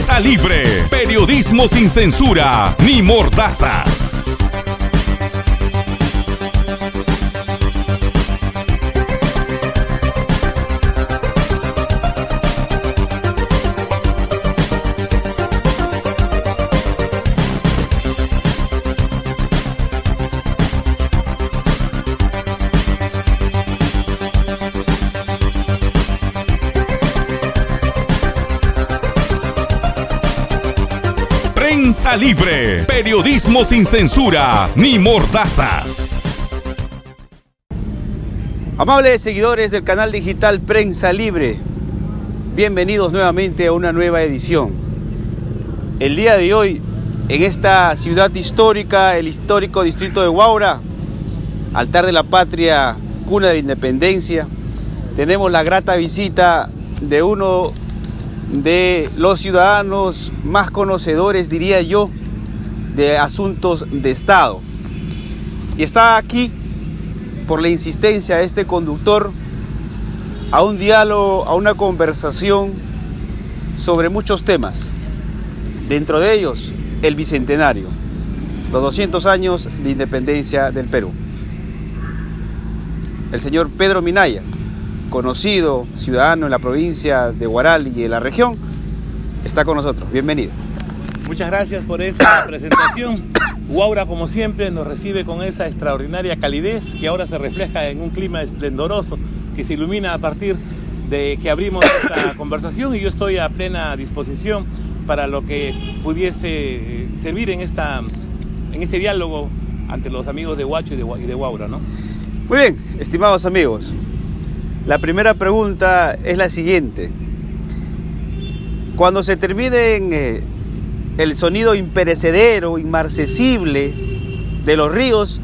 Prensa Libre, periodismo sin censura ni mordazas. Prensa Libre, periodismo sin censura ni mordazas. Amables seguidores del canal digital Prensa Libre, bienvenidos nuevamente a una nueva edición. El día de hoy, en esta ciudad histórica, el histórico distrito de Huaura, altar de la patria, cuna de la independencia, tenemos la grata visita de uno de los ciudadanos más conocedores, diría yo, de asuntos de Estado. Y está aquí por la insistencia de este conductor a un diálogo, a una conversación sobre muchos temas. Dentro de ellos, el bicentenario, los 200 años de independencia del Perú. El señor Pedro Minaya, conocido ciudadano en la provincia de Huaral y en la región, está con nosotros. Bienvenido. Muchas gracias por esa presentación. Huaura, como siempre, nos recibe con esa extraordinaria calidez que ahora se refleja en un clima esplendoroso que se ilumina a partir de que abrimos esta conversación, y yo estoy a plena disposición para lo que pudiese servir en este diálogo ante los amigos de Huacho y de Huaura, ¿no? Muy bien, estimados amigos. La primera pregunta es la siguiente. Cuando se termine el sonido imperecedero, inmarcesible de los ríos,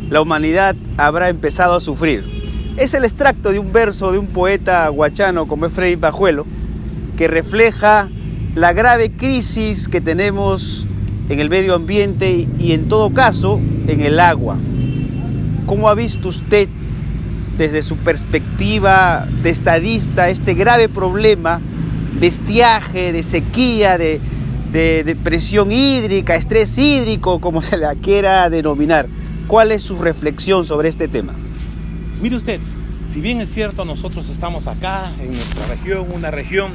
la humanidad habrá empezado a sufrir. Es el extracto de un verso de un poeta huachano como es Freddy Pajuelo, que refleja la grave crisis que tenemos en el medio ambiente y en todo caso en el agua. ¿Cómo ha visto usted, desde su perspectiva de estadista, este grave problema de estiaje, de sequía, de presión hídrica, estrés hídrico, como se la quiera denominar? ¿Cuál es su reflexión sobre este tema? Mire usted, si bien es cierto, nosotros estamos acá en nuestra región, una región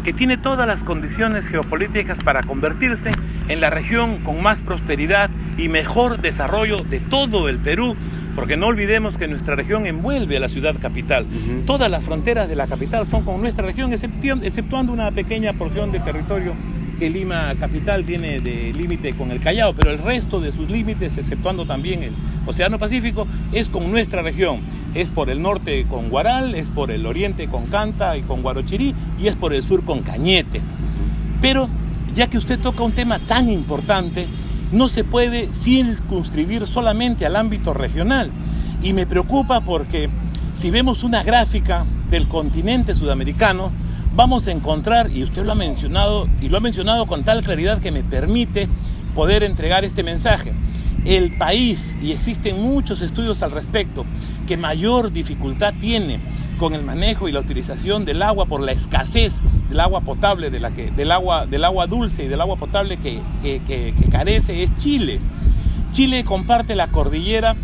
que tiene todas las condiciones geopolíticas para convertirse en la región con más prosperidad y mejor desarrollo de todo el Perú, porque no olvidemos que nuestra región envuelve a la ciudad capital. Todas las fronteras de la capital son con nuestra región, exceptuando una pequeña porción de territorio que Lima capital tiene de límite con el Callao, pero el resto de sus límites, exceptuando también el Océano Pacífico, es con nuestra región. Es por el norte con Huaral, es por el oriente con Canta y con Huarochirí, y es por el sur con Cañete. Pero ya que usted toca un tema tan importante, no se puede circunscribir solamente al ámbito regional. Y me preocupa porque si vemos una gráfica del continente sudamericano, vamos a encontrar, y usted lo ha mencionado, y lo ha mencionado con tal claridad que me permite poder entregar este mensaje. El país, y existen muchos estudios al respecto, que mayor dificultad tiene con el manejo y la utilización del agua por la escasez del agua potable, del agua dulce y del agua potable que carece, es Chile. Chile comparte la cordillera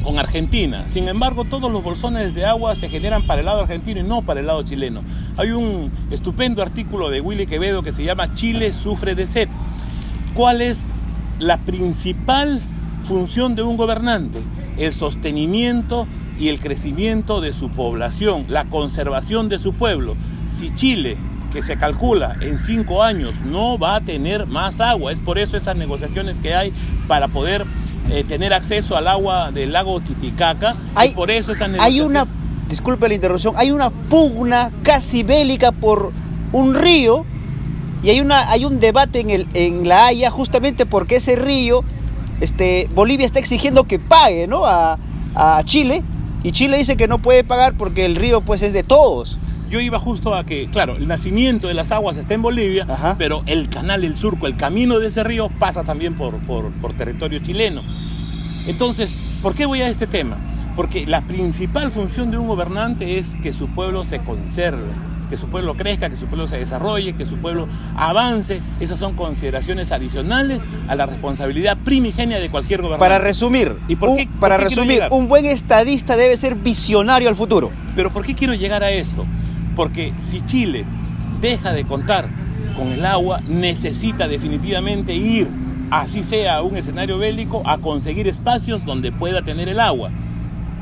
con Argentina. Sin embargo, todos los bolsones de agua se generan para el lado argentino y no para el lado chileno. Hay un estupendo artículo de Willy Quevedo que se llama Chile sufre de sed. ¿Cuál es la principal función de un gobernante? El sostenimiento y el crecimiento de su población, la conservación de su pueblo. Si Chile, que se calcula en 5 años, no va a tener más agua, es por eso esas negociaciones que hay para poder tener acceso al agua del lago Titicaca, es por eso esas negociaciones. Disculpe la interrupción, hay una pugna casi bélica por un río, y hay un debate en La Haya justamente porque ese río, Bolivia está exigiendo que pague, ¿no?, a Chile, y Chile dice que no puede pagar porque el río pues es de todos. Yo iba justo a que, claro, el nacimiento de las aguas está en Bolivia, ajá, pero el canal, el surco, el camino de ese río pasa también por territorio chileno. Entonces, ¿por qué voy a este tema? Porque la principal función de un gobernante es que su pueblo se conserve, que su pueblo crezca, que su pueblo se desarrolle, que su pueblo avance. Esas son consideraciones adicionales a la responsabilidad primigenia de cualquier gobernante. Para resumir, un buen estadista debe ser visionario al futuro. Pero ¿por qué quiero llegar a esto? Porque si Chile deja de contar con el agua, necesita definitivamente ir, así sea a un escenario bélico, a conseguir espacios donde pueda tener el agua.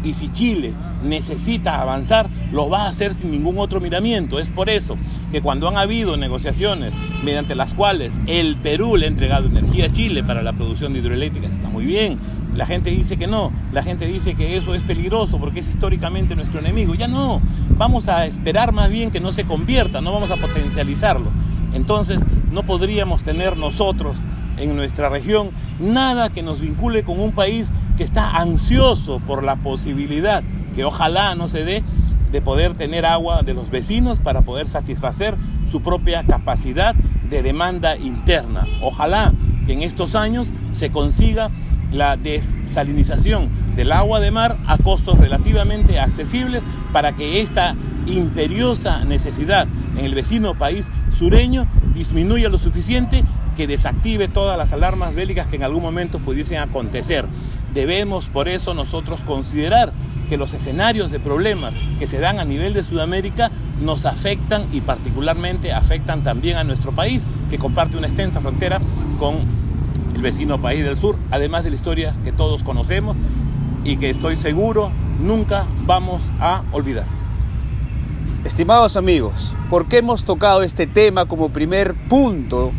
Y si Chile necesita avanzar, lo va a hacer sin ningún otro miramiento. Es por eso que cuando han habido negociaciones mediante las cuales el Perú le ha entregado energía a Chile para la producción de hidroeléctricas, está muy bien. La gente dice que no, la gente dice que eso es peligroso porque es históricamente nuestro enemigo. Ya no, vamos a esperar más bien que no se convierta, no vamos a potencializarlo. Entonces no podríamos tener nosotros en nuestra región nada que nos vincule con un país que está ansioso por la posibilidad, que ojalá no se dé, de poder tener agua de los vecinos para poder satisfacer su propia capacidad de demanda interna. Ojalá que en estos años se consiga la desalinización del agua de mar a costos relativamente accesibles para que esta imperiosa necesidad en el vecino país sureño disminuya lo suficiente que desactive todas las alarmas bélicas que en algún momento pudiesen acontecer. Debemos por eso nosotros considerar que los escenarios de problemas que se dan a nivel de Sudamérica nos afectan y particularmente afectan también a nuestro país, que comparte una extensa frontera con el vecino país del sur, además de la historia que todos conocemos y que estoy seguro nunca vamos a olvidar. Estimados amigos, ¿por qué hemos tocado este tema como primer punto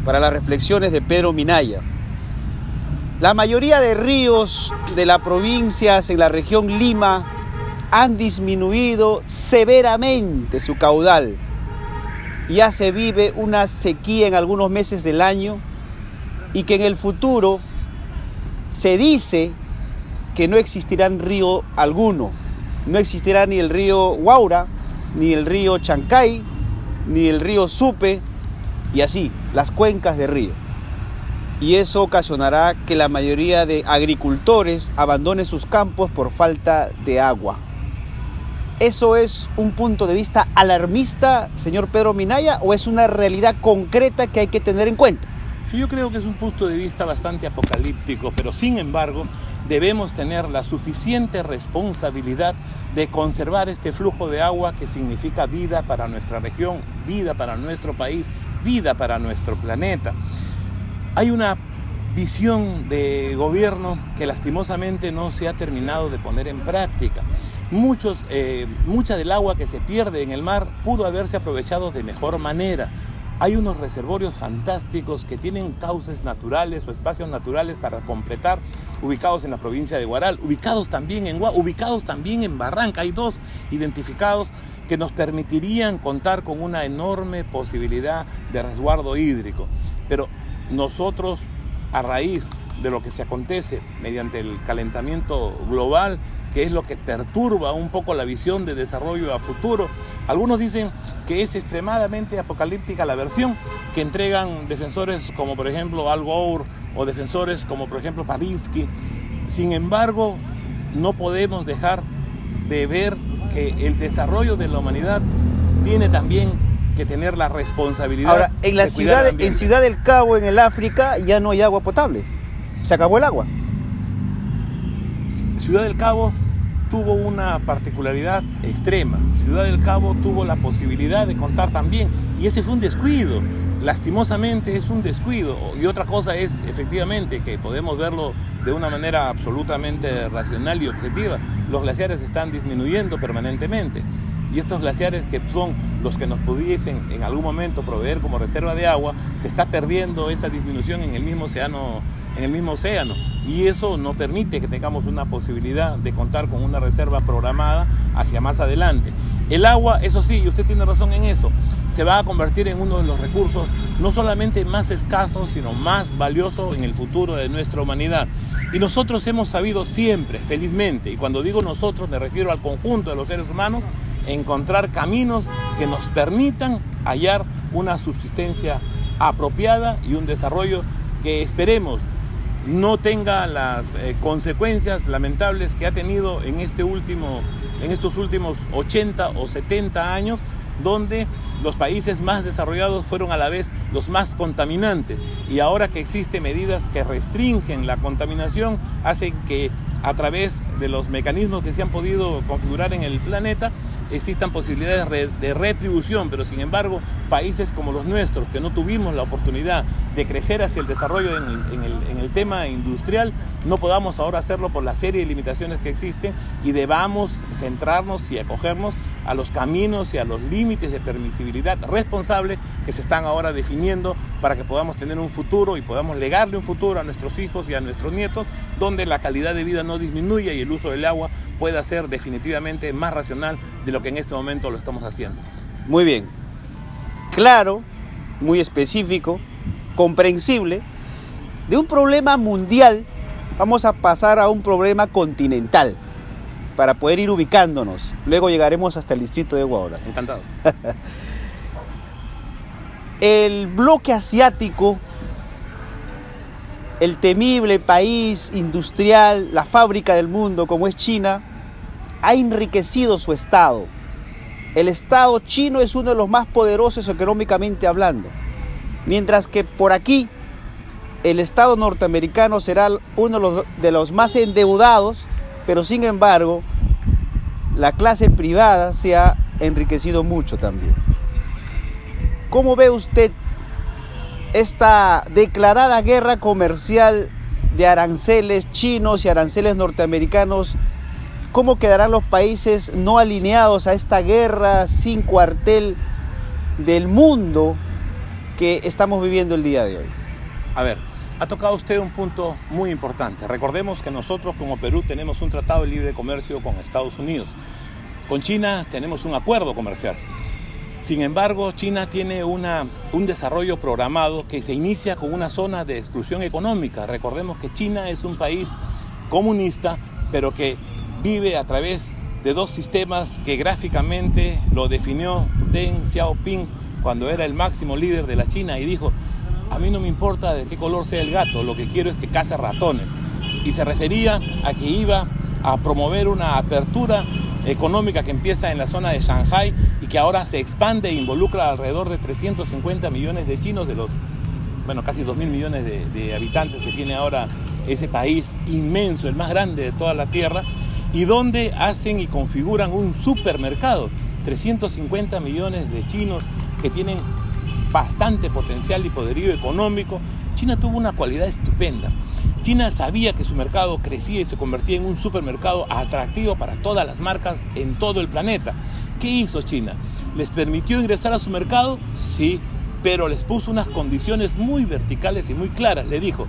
para las reflexiones de Pedro Minaya? La mayoría de ríos de las provincias en la región Lima han disminuido severamente su caudal. Ya se vive una sequía en algunos meses del año y que en el futuro se dice que no existirá río alguno. No existirá ni el río Guaura, ni el río Chancay, ni el río Supe, y así, las cuencas de río. Y eso ocasionará que la mayoría de agricultores abandonen sus campos por falta de agua. ¿Eso es un punto de vista alarmista, señor Pedro Minaya, o es una realidad concreta que hay que tener en cuenta? Yo creo que es un punto de vista bastante apocalíptico, pero sin embargo debemos tener la suficiente responsabilidad de conservar este flujo de agua que significa vida para nuestra región, vida para nuestro país, vida para nuestro planeta. Hay una visión de gobierno que lastimosamente no se ha terminado de poner en práctica. Mucha del agua que se pierde en el mar pudo haberse aprovechado de mejor manera. Hay unos reservorios fantásticos que tienen cauces naturales o espacios naturales para completar, ubicados en la provincia de Huaral, ubicados también en Barranca. Hay 2 identificados que nos permitirían contar con una enorme posibilidad de resguardo hídrico. Pero nosotros, a raíz de lo que se acontece mediante el calentamiento global, que es lo que perturba un poco la visión de desarrollo a futuro, algunos dicen que es extremadamente apocalíptica la versión que entregan defensores como por ejemplo Al Gore o defensores como por ejemplo Parinsky. Sin embargo, no podemos dejar de ver que el desarrollo de la humanidad tiene también que tener la responsabilidad. Ahora, en Ciudad del Cabo, en el África, ya no hay agua potable. Se acabó el agua. Ciudad del Cabo tuvo una particularidad extrema. Ciudad del Cabo tuvo la posibilidad de contar también, y ese fue un descuido. Lastimosamente es un descuido. Y otra cosa es, efectivamente, que podemos verlo de una manera absolutamente racional y objetiva. Los glaciares están disminuyendo permanentemente. Y estos glaciares, que son los que nos pudiesen en algún momento proveer como reserva de agua, se está perdiendo esa disminución en el mismo océano. Y eso no permite que tengamos una posibilidad de contar con una reserva programada hacia más adelante. El agua, eso sí, y usted tiene razón en eso, se va a convertir en uno de los recursos no solamente más escasos, sino más valiosos en el futuro de nuestra humanidad. Y nosotros hemos sabido siempre, felizmente, y cuando digo nosotros me refiero al conjunto de los seres humanos, encontrar caminos que nos permitan hallar una subsistencia apropiada y un desarrollo que esperemos no tenga las consecuencias lamentables que ha tenido en estos últimos 80 o 70 años donde los países más desarrollados fueron a la vez los más contaminantes. Y ahora que existen medidas que restringen la contaminación, hacen que a través de los mecanismos que se han podido configurar en el planeta, existan posibilidades de retribución, pero sin embargo, países como los nuestros, que no tuvimos la oportunidad de crecer hacia el desarrollo en el tema industrial, no podamos ahora hacerlo por la serie de limitaciones que existen y debamos centrarnos y acogernos a los caminos y a los límites de permisibilidad responsable que se están ahora definiendo para que podamos tener un futuro y podamos legarle un futuro a nuestros hijos y a nuestros nietos, donde la calidad de vida no disminuya y el uso del agua pueda ser definitivamente más racional de lo que en este momento lo estamos haciendo. Muy bien, claro, muy específico, comprensible. De un problema mundial vamos a pasar a un problema continental para poder ir ubicándonos. Luego llegaremos hasta el distrito de Huaura. Encantado. El bloque asiático, el temible país industrial, la fábrica del mundo como es China, ha enriquecido su Estado. El Estado chino es uno de los más poderosos económicamente hablando, mientras que por aquí el Estado norteamericano será uno de los más endeudados, pero sin embargo la clase privada se ha enriquecido mucho también. ¿Cómo ve usted esta declarada guerra comercial de aranceles chinos y aranceles norteamericanos? ¿Cómo quedarán los países no alineados a esta guerra sin cuartel del mundo que estamos viviendo el día de hoy? A ver, ha tocado usted un punto muy importante. Recordemos que nosotros como Perú tenemos un tratado de libre comercio con Estados Unidos. Con China tenemos un acuerdo comercial. Sin embargo, China tiene un desarrollo programado que se inicia con una zona de exclusión económica. Recordemos que China es un país comunista, pero que vive a través de dos sistemas que gráficamente lo definió Deng Xiaoping cuando era el máximo líder de la China y dijo: a mí no me importa de qué color sea el gato, lo que quiero es que cace ratones. Y se refería a que iba a promover una apertura económica que empieza en la zona de Shanghái y que ahora se expande e involucra alrededor de 350 millones de chinos, de los, casi 2.000 millones de habitantes que tiene ahora ese país inmenso, el más grande de toda la Tierra, y donde hacen y configuran un supermercado. 350 millones de chinos que tienen bastante potencial y poderío económico. China tuvo una cualidad estupenda. China sabía que su mercado crecía y se convertía en un supermercado atractivo para todas las marcas en todo el planeta. ¿Qué hizo China? ¿Les permitió ingresar a su mercado? Sí, pero les puso unas condiciones muy verticales y muy claras. Le dijo: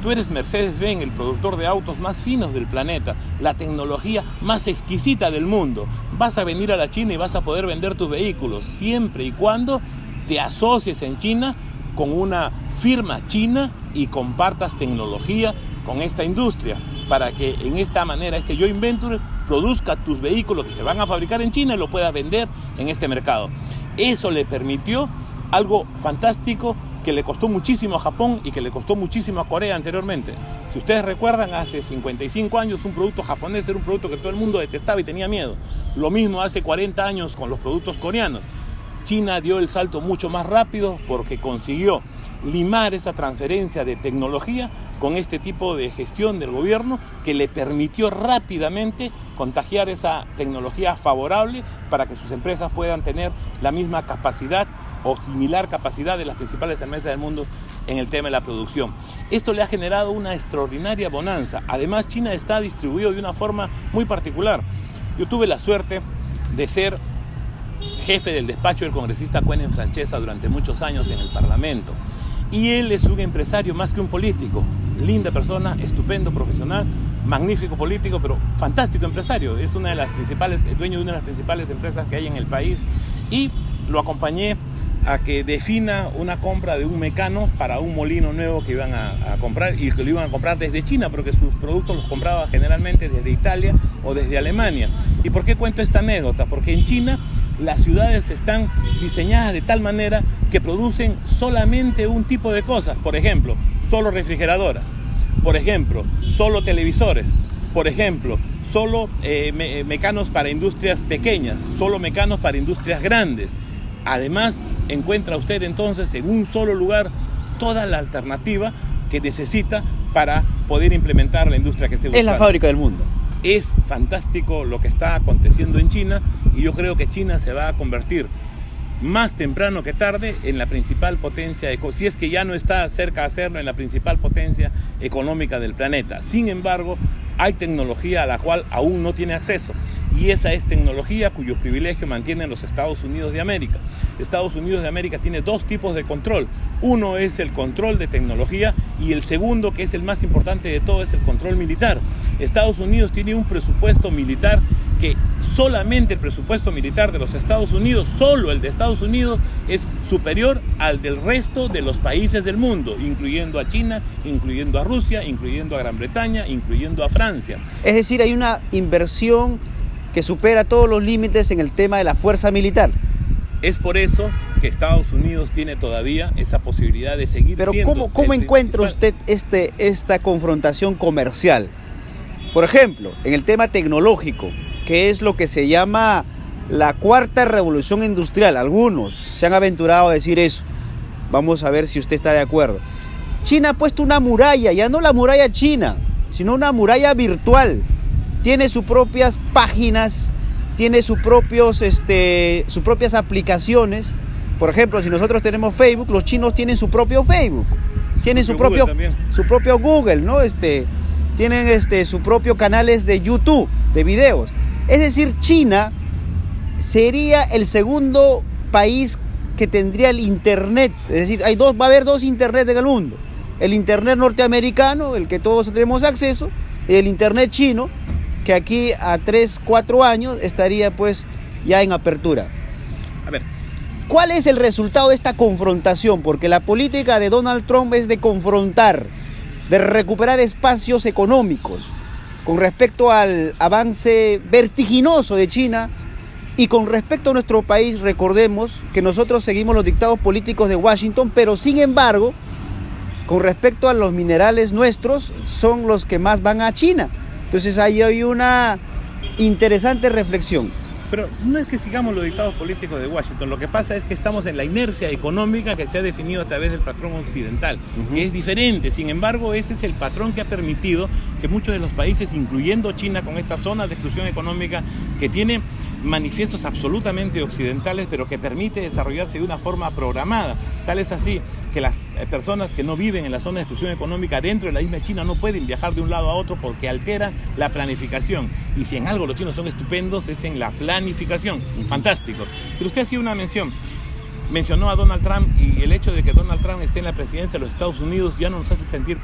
tú eres Mercedes-Benz, el productor de autos más finos del planeta, la tecnología más exquisita del mundo. Vas a venir a la China y vas a poder vender tus vehículos siempre y cuando te asocies en China con una firma china y compartas tecnología con esta industria para que en esta manera este joint venture produzca tus vehículos que se van a fabricar en China y lo puedas vender en este mercado. Eso le permitió algo fantástico que le costó muchísimo a Japón y que le costó muchísimo a Corea anteriormente. Si ustedes recuerdan, hace 55 años un producto japonés era un producto que todo el mundo detestaba y tenía miedo. Lo mismo hace 40 años con los productos coreanos. China dio el salto mucho más rápido porque consiguió limar esa transferencia de tecnología con este tipo de gestión del gobierno que le permitió rápidamente contagiar esa tecnología favorable para que sus empresas puedan tener la misma capacidad o similar capacidad de las principales empresas del mundo en el tema de la producción. Esto le ha generado una extraordinaria bonanza. Además, China está distribuido de una forma muy particular. Yo tuve la suerte de ser jefe del despacho del congresista Quenen Francesa durante muchos años en el Parlamento. Y él es un empresario más que un político. Linda persona, estupendo profesional, magnífico político, pero fantástico empresario. Es una de las principales, el dueño de una de las principales empresas que hay en el país. Y lo acompañé a que defina una compra de un mecano para un molino nuevo que iban a comprar y que lo iban a comprar desde China, porque sus productos los compraba generalmente desde Italia o desde Alemania. ¿Y por qué cuento esta anécdota? Porque en China las ciudades están diseñadas de tal manera que producen solamente un tipo de cosas. Por ejemplo, solo refrigeradoras. Por ejemplo, solo televisores. Por ejemplo, solo mecanos para industrias pequeñas. Solo mecanos para industrias grandes. Además, encuentra usted entonces en un solo lugar toda la alternativa que necesita para poder implementar la industria que esté buscando. Es la fábrica del mundo. Es fantástico lo que está aconteciendo en China y yo creo que China se va a convertir más temprano que tarde en la principal potencia, si es que ya no está cerca de hacerlo, en la principal potencia económica del planeta. Sin embargo, hay tecnología a la cual aún no tiene acceso y esa es tecnología cuyo privilegio mantienen los Estados Unidos de América. Estados Unidos de América tiene dos tipos de control. Uno es el control de tecnología y el segundo, que es el más importante de todo, es el control militar. Estados Unidos tiene un presupuesto militar que solamente el presupuesto militar de los Estados Unidos, solo el de Estados Unidos, es superior al del resto de los países del mundo, incluyendo a China, incluyendo a Rusia, incluyendo a Gran Bretaña, incluyendo a Francia. Es decir, hay una inversión que supera todos los límites en el tema de la fuerza militar. Es por eso que Estados Unidos tiene todavía esa posibilidad de seguir Pero siendo... ¿cómo encuentra usted esta confrontación comercial? Por ejemplo, en el tema tecnológico, que es lo que se llama la cuarta revolución industrial. Algunos se han aventurado a decir eso. Vamos a ver si usted está de acuerdo. China ha puesto una muralla, ya no la muralla china, sino una muralla virtual. Tiene sus propias páginas, tiene sus propias aplicaciones. Por ejemplo, si nosotros tenemos Facebook, los chinos tienen su propio Facebook, tienen su propio Google, ¿no? Tienen su propio canales de YouTube, de videos. Es decir, China sería el segundo país que tendría el Internet. Es decir, va a haber dos Internet en el mundo. El Internet norteamericano, el que todos tenemos acceso, y el Internet chino, que aquí a 3-4 años estaría pues ya en apertura. A ver, ¿cuál es el resultado de esta confrontación? Porque la política de Donald Trump es de confrontar, de recuperar espacios económicos con respecto al avance vertiginoso de China y con respecto a nuestro país. Recordemos que nosotros seguimos los dictados políticos de Washington, pero sin embargo, con respecto a los minerales nuestros, son los que más van a China. Entonces ahí hay una interesante reflexión. Pero no es que sigamos los dictados políticos de Washington, lo que pasa es que estamos en la inercia económica que se ha definido a través del patrón occidental, que es diferente. Sin embargo, ese es el patrón que ha permitido que muchos de los países, incluyendo China, con esta zona de exclusión económica que tiene manifiestos absolutamente occidentales, pero que permite desarrollarse de una forma programada. Tal es así que las personas que no viven en la zona de exclusión económica dentro de la isla de China no pueden viajar de un lado a otro porque altera la planificación. Y si en algo los chinos son estupendos es en la planificación. Fantásticos. Pero usted hacía una mencionó a Donald Trump, y el hecho de que Donald Trump esté en la presidencia de los Estados Unidos ya no nos hace sentir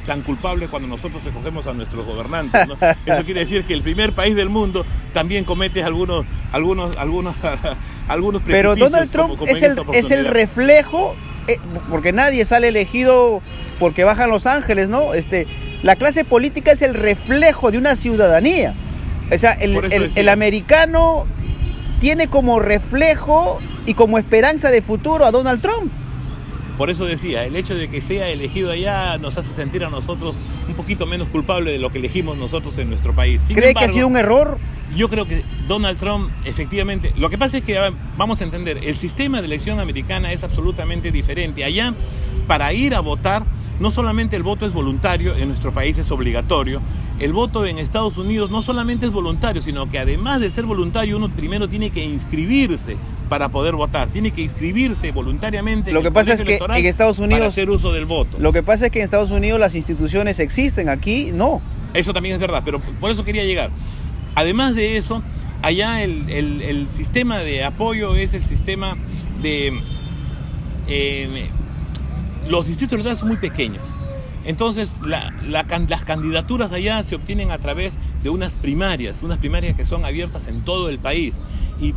tan culpables cuando nosotros escogemos a nuestros gobernantes, ¿no? Eso quiere decir que el primer país del mundo también comete algunos precipicios. Pero Donald Trump es el reflejo, porque nadie sale elegido porque bajan Los Ángeles, ¿no? La clase política es el reflejo de una ciudadanía. O sea, el americano tiene como reflejo y como esperanza de futuro a Donald Trump. Por eso decía, el hecho de que sea elegido allá nos hace sentir a nosotros un poquito menos culpables de lo que elegimos nosotros en nuestro país. ¿Cree que ha sido un error? Yo creo que Donald Trump, efectivamente, lo que pasa es que vamos a entender, el sistema de elección americana es absolutamente diferente. Allá, para ir a votar, no solamente el voto es voluntario, en nuestro país es obligatorio. El voto en Estados Unidos no solamente es voluntario, sino que además de ser voluntario, uno primero tiene que inscribirse para poder votar. Tiene que inscribirse voluntariamente. Lo que pasa es que en Estados Unidos para hacer uso del voto. Lo que pasa es que en Estados Unidos las instituciones existen, aquí no. Eso también es verdad, pero por eso quería llegar. Además de eso, allá el sistema de apoyo es el sistema de... los distritos electorales son muy pequeños. Entonces, las candidaturas allá se obtienen a través de unas primarias que son abiertas en todo el país. Y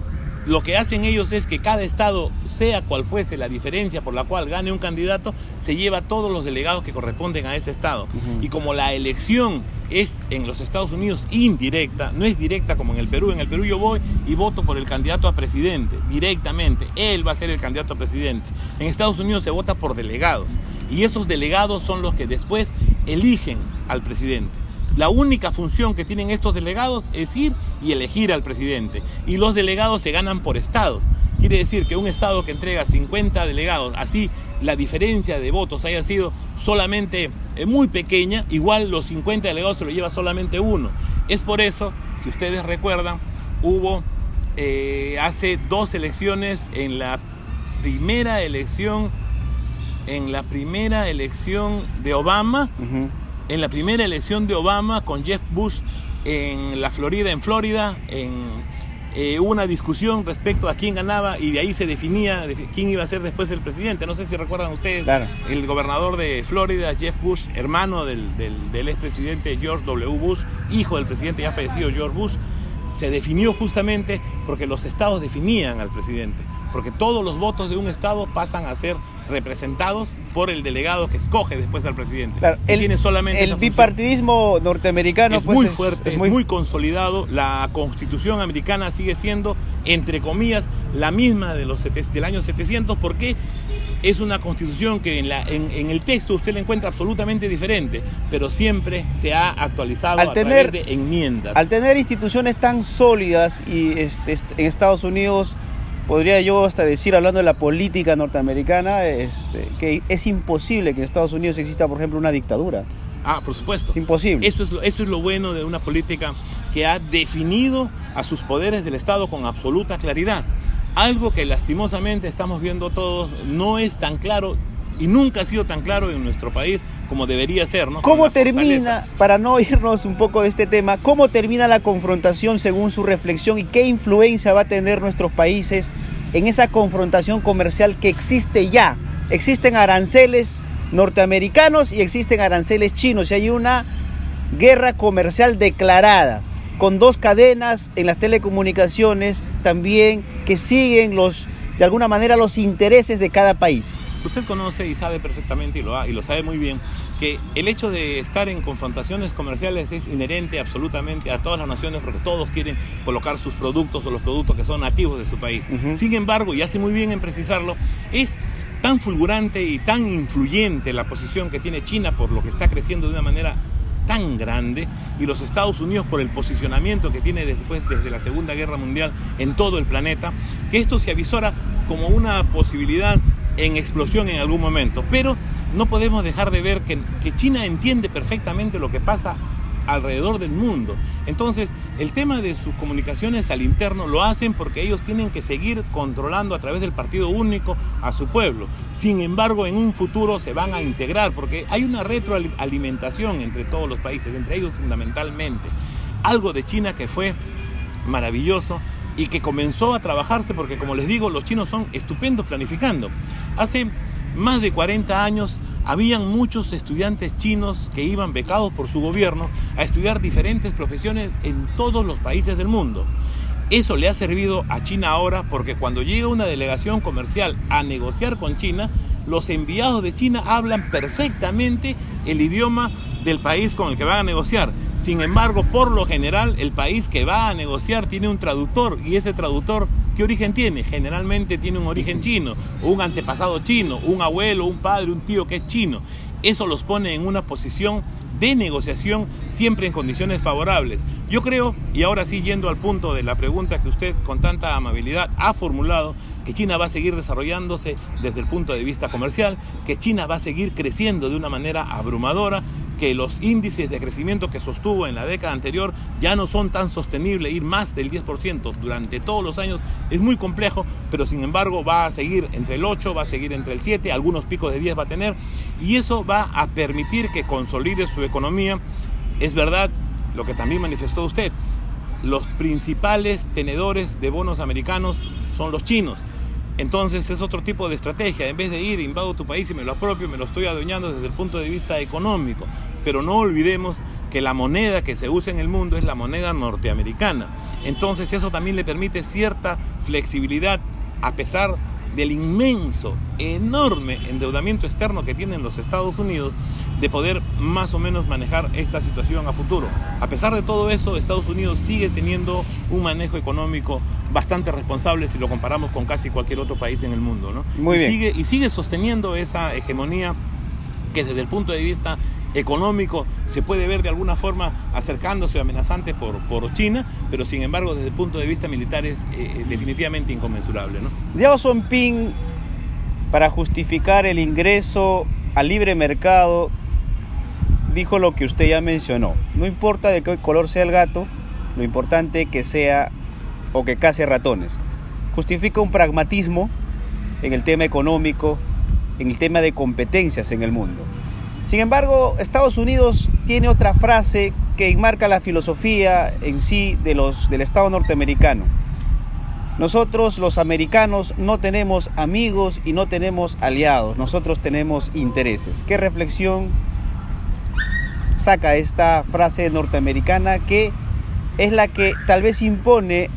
lo que hacen ellos es que cada estado, sea cual fuese la diferencia por la cual gane un candidato, se lleva todos los delegados que corresponden a ese estado. Y como la elección es en los Estados Unidos indirecta, no es directa como en el Perú. En el Perú yo voy y voto por el candidato a presidente directamente. Él va a ser el candidato a presidente. En Estados Unidos se vota por delegados. Y esos delegados son los que después eligen al presidente. La única función que tienen estos delegados es ir y elegir al presidente. Y los delegados se ganan por estados. quiere decir que un estado que entrega 50 delegados, así la diferencia de votos haya sido solamente muy pequeña, igual los 50 delegados se lo lleva solamente uno. Es por eso, si ustedes recuerdan, hubo hace 2 elecciones, en la primera elección de Obama, en la primera elección de Obama con Jeff Bush en Florida, hubo una discusión respecto a quién ganaba y de ahí se definía quién iba a ser después el presidente. No sé si recuerdan ustedes, claro. El gobernador de Florida, Jeff Bush, hermano del expresidente George W. Bush, hijo del presidente ya fallecido George Bush, se definió justamente porque los estados definían al presidente, porque todos los votos de un estado pasan a ser representados por el delegado que escoge después al presidente. Claro, el bipartidismo norteamericano es muy fuerte, es muy consolidado. La Constitución americana sigue siendo, entre comillas, la misma del año 700, porque es una constitución que en el texto usted la encuentra absolutamente diferente, pero siempre se ha actualizado a través de enmiendas. Al tener instituciones tan sólidas y en Estados Unidos, podría yo hasta decir, hablando de la política norteamericana, que es imposible que en Estados Unidos exista, por ejemplo, una dictadura. Ah, por supuesto. Es imposible. Eso es lo bueno de una política que ha definido a sus poderes del Estado con absoluta claridad. Algo que lastimosamente estamos viendo todos, no es tan claro y nunca ha sido tan claro en nuestro país como debería ser, ¿no? ¿Cómo termina, para no irnos un poco de este tema, cómo termina la confrontación según su reflexión y qué influencia va a tener nuestros países en esa confrontación comercial que existe ya? Existen aranceles norteamericanos y existen aranceles chinos y hay una guerra comercial declarada, con 2 cadenas en las telecomunicaciones también que siguen de alguna manera los intereses de cada país. Usted conoce y sabe perfectamente, y lo sabe muy bien, que el hecho de estar en confrontaciones comerciales es inherente absolutamente a todas las naciones, porque todos quieren colocar sus productos o los productos que son nativos de su país. Sin embargo, y hace muy bien en precisarlo, es tan fulgurante y tan influyente la posición que tiene China por lo que está creciendo de una manera tan grande, y los Estados Unidos por el posicionamiento que tiene desde la Segunda Guerra Mundial en todo el planeta, que esto se avisora como una posibilidad en explosión en algún momento. Pero no podemos dejar de ver que China entiende perfectamente lo que pasa alrededor del mundo. Entonces, el tema de sus comunicaciones al interno lo hacen porque ellos tienen que seguir controlando a través del partido único a su pueblo. Sin embargo, en un futuro se van a integrar porque hay una retroalimentación entre todos los países, entre ellos fundamentalmente. Algo de China que fue maravilloso y que comenzó a trabajarse porque, como les digo, los chinos son estupendos planificando. Hace más de 40 años habían muchos estudiantes chinos que iban becados por su gobierno a estudiar diferentes profesiones en todos los países del mundo. Eso le ha servido a China ahora porque cuando llega una delegación comercial a negociar con China, los enviados de China hablan perfectamente el idioma del país con el que van a negociar. Sin embargo, por lo general, el país que va a negociar tiene un traductor, y ese traductor, ¿qué origen tiene? Generalmente tiene un origen chino, o un antepasado chino, un abuelo, un padre, un tío que es chino. Eso los pone en una posición de negociación siempre en condiciones favorables. Yo creo, y ahora sí yendo al punto de la pregunta que usted con tanta amabilidad ha formulado, que China va a seguir desarrollándose desde el punto de vista comercial, que China va a seguir creciendo de una manera abrumadora, que los índices de crecimiento que sostuvo en la década anterior ya no son tan sostenibles, ir más del 10% durante todos los años es muy complejo, pero sin embargo va a seguir entre el 8, va a seguir entre el 7, algunos picos de 10 va a tener, y eso va a permitir que consolide su economía. Es verdad lo que también manifestó usted, los principales tenedores de bonos americanos son los chinos. Entonces es otro tipo de estrategia. En vez de ir, invado tu país y me lo apropio, me lo estoy adueñando desde el punto de vista económico. Pero no olvidemos que la moneda que se usa en el mundo es la moneda norteamericana. Entonces eso también le permite cierta flexibilidad a pesar del inmenso, enorme endeudamiento externo que tienen los Estados Unidos, de poder más o menos manejar esta situación a futuro. A pesar de todo eso, Estados Unidos sigue teniendo un manejo económico bastante responsable si lo comparamos con casi cualquier otro país en el mundo, ¿no? Muy bien. Sigue sosteniendo esa hegemonía que desde el punto de vista económico se puede ver de alguna forma acercándose o amenazante por China, pero sin embargo desde el punto de vista militar es definitivamente inconmensurable, ¿no? Deng Xiaoping, para justificar el ingreso al libre mercado, dijo lo que usted ya mencionó: no importa de qué color sea el gato, lo importante es que sea o que case ratones. Justifica un pragmatismo en el tema económico, en el tema de competencias en el mundo. Sin embargo, Estados Unidos tiene otra frase que enmarca la filosofía en sí del Estado norteamericano. Nosotros, los americanos, no tenemos amigos y no tenemos aliados, nosotros tenemos intereses. ¿Qué reflexión saca esta frase norteamericana, que es la que tal vez impone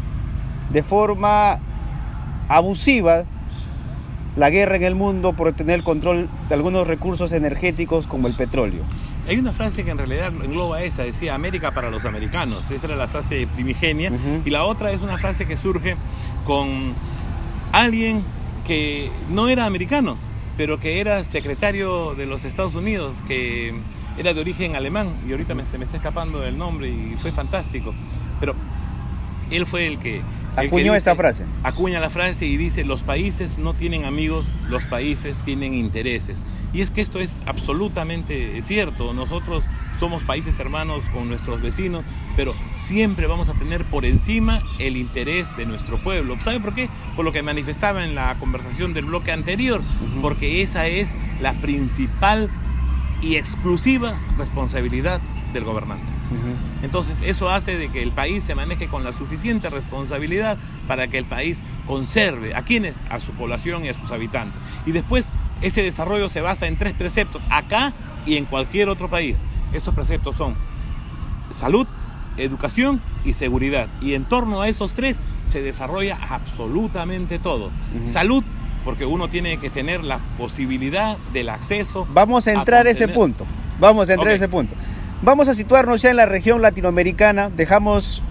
de forma abusiva la guerra en el mundo por tener el control de algunos recursos energéticos como el petróleo? Hay una frase que en realidad engloba esa, decía América para los americanos, esa era la frase primigenia, y la otra es una frase que surge con alguien que no era americano, pero que era secretario de los Estados Unidos, que era de origen alemán, y ahorita se me está escapando el nombre y fue fantástico, pero él fue el que acuñó esta frase. Acuña la frase y dice: los países no tienen amigos, los países tienen intereses. Y es que esto es absolutamente cierto. Nosotros somos países hermanos con nuestros vecinos, pero siempre vamos a tener por encima el interés de nuestro pueblo. ¿Sabe por qué? Por lo que manifestaba en la conversación del bloque anterior, porque esa es la principal y exclusiva responsabilidad del gobernante. Entonces eso hace de que el país se maneje con la suficiente responsabilidad para que el país conserve a quienes, a su población y a sus habitantes. Y después ese desarrollo se basa en 3 preceptos, acá y en cualquier otro país. Esos preceptos son salud, educación y seguridad. Y en torno a esos 3 se desarrolla absolutamente todo. Salud, porque uno tiene que tener la posibilidad del acceso. Vamos a entrar a ese punto. Vamos a situarnos ya en la región latinoamericana. Dejamos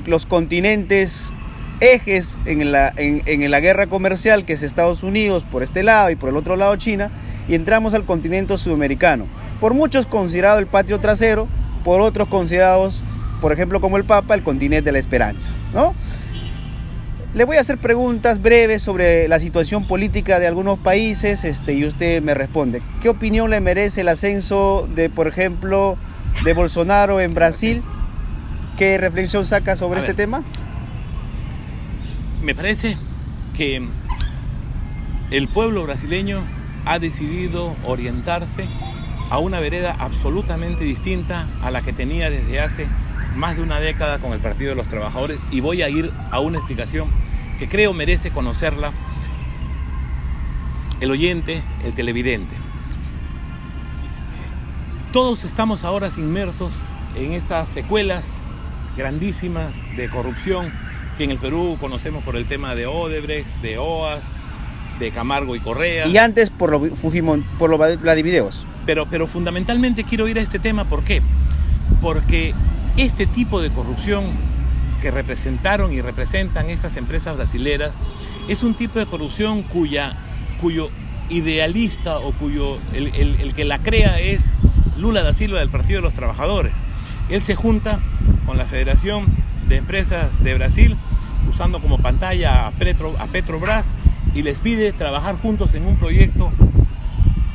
los continentes ejes en la guerra comercial, que es Estados Unidos por este lado y por el otro lado China, y entramos al continente sudamericano. Por muchos considerado el patio trasero, por otros considerados, por ejemplo como el Papa, el continente de la esperanza, ¿no? Le voy a hacer preguntas breves sobre la situación política de algunos países y usted me responde. ¿Qué opinión le merece el ascenso de, por ejemplo, de Bolsonaro en Brasil? ¿Qué reflexión saca sobre este tema? Me parece que el pueblo brasileño ha decidido orientarse a una vereda absolutamente distinta a la que tenía desde hace más de una década con el Partido de los Trabajadores, y voy a ir a una explicación que creo merece conocerla el oyente, el televidente. Todos estamos ahora inmersos en estas secuelas grandísimas de corrupción que en el Perú conocemos por el tema de Odebrecht, de OAS, de Camargo y Correa. Y antes por los Vladivideos. Pero fundamentalmente quiero ir a este tema, ¿por qué? Porque este tipo de corrupción que representaron y representan estas empresas brasileras es un tipo de corrupción cuyo idealista o el que la crea es Lula da Silva del Partido de los Trabajadores. Él se junta con la Federación de Empresas de Brasil, usando como pantalla a Petrobras, y les pide trabajar juntos en un proyecto,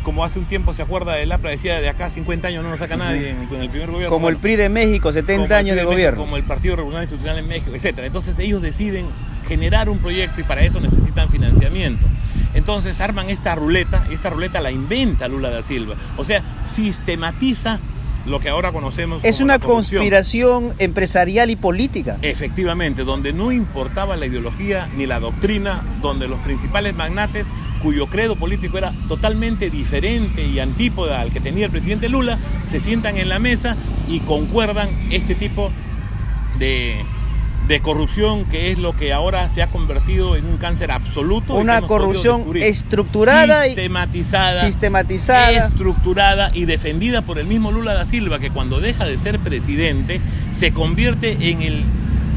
como hace un tiempo, se acuerda, el APRA decía: de acá 50 años no nos saca nadie en el primer gobierno. Como el PRI de México, 70 años de gobierno. Como el Partido Revolucionario Institucional en México, etc. Entonces ellos deciden generar un proyecto y para eso necesitan financiamiento. Entonces arman esta ruleta, y esta ruleta la inventa Lula da Silva. O sea, sistematiza lo que ahora conocemos como es una la corrupción. Conspiración empresarial y política. Efectivamente, donde no importaba la ideología ni la doctrina, donde los principales magnates, cuyo credo político era totalmente diferente y antípoda al que tenía el presidente Lula, se sientan en la mesa y concuerdan este tipo de corrupción, que es lo que ahora se ha convertido en un cáncer absoluto. Una corrupción estructurada, sistematizada, estructurada y defendida por el mismo Lula da Silva, que cuando deja de ser presidente se convierte en el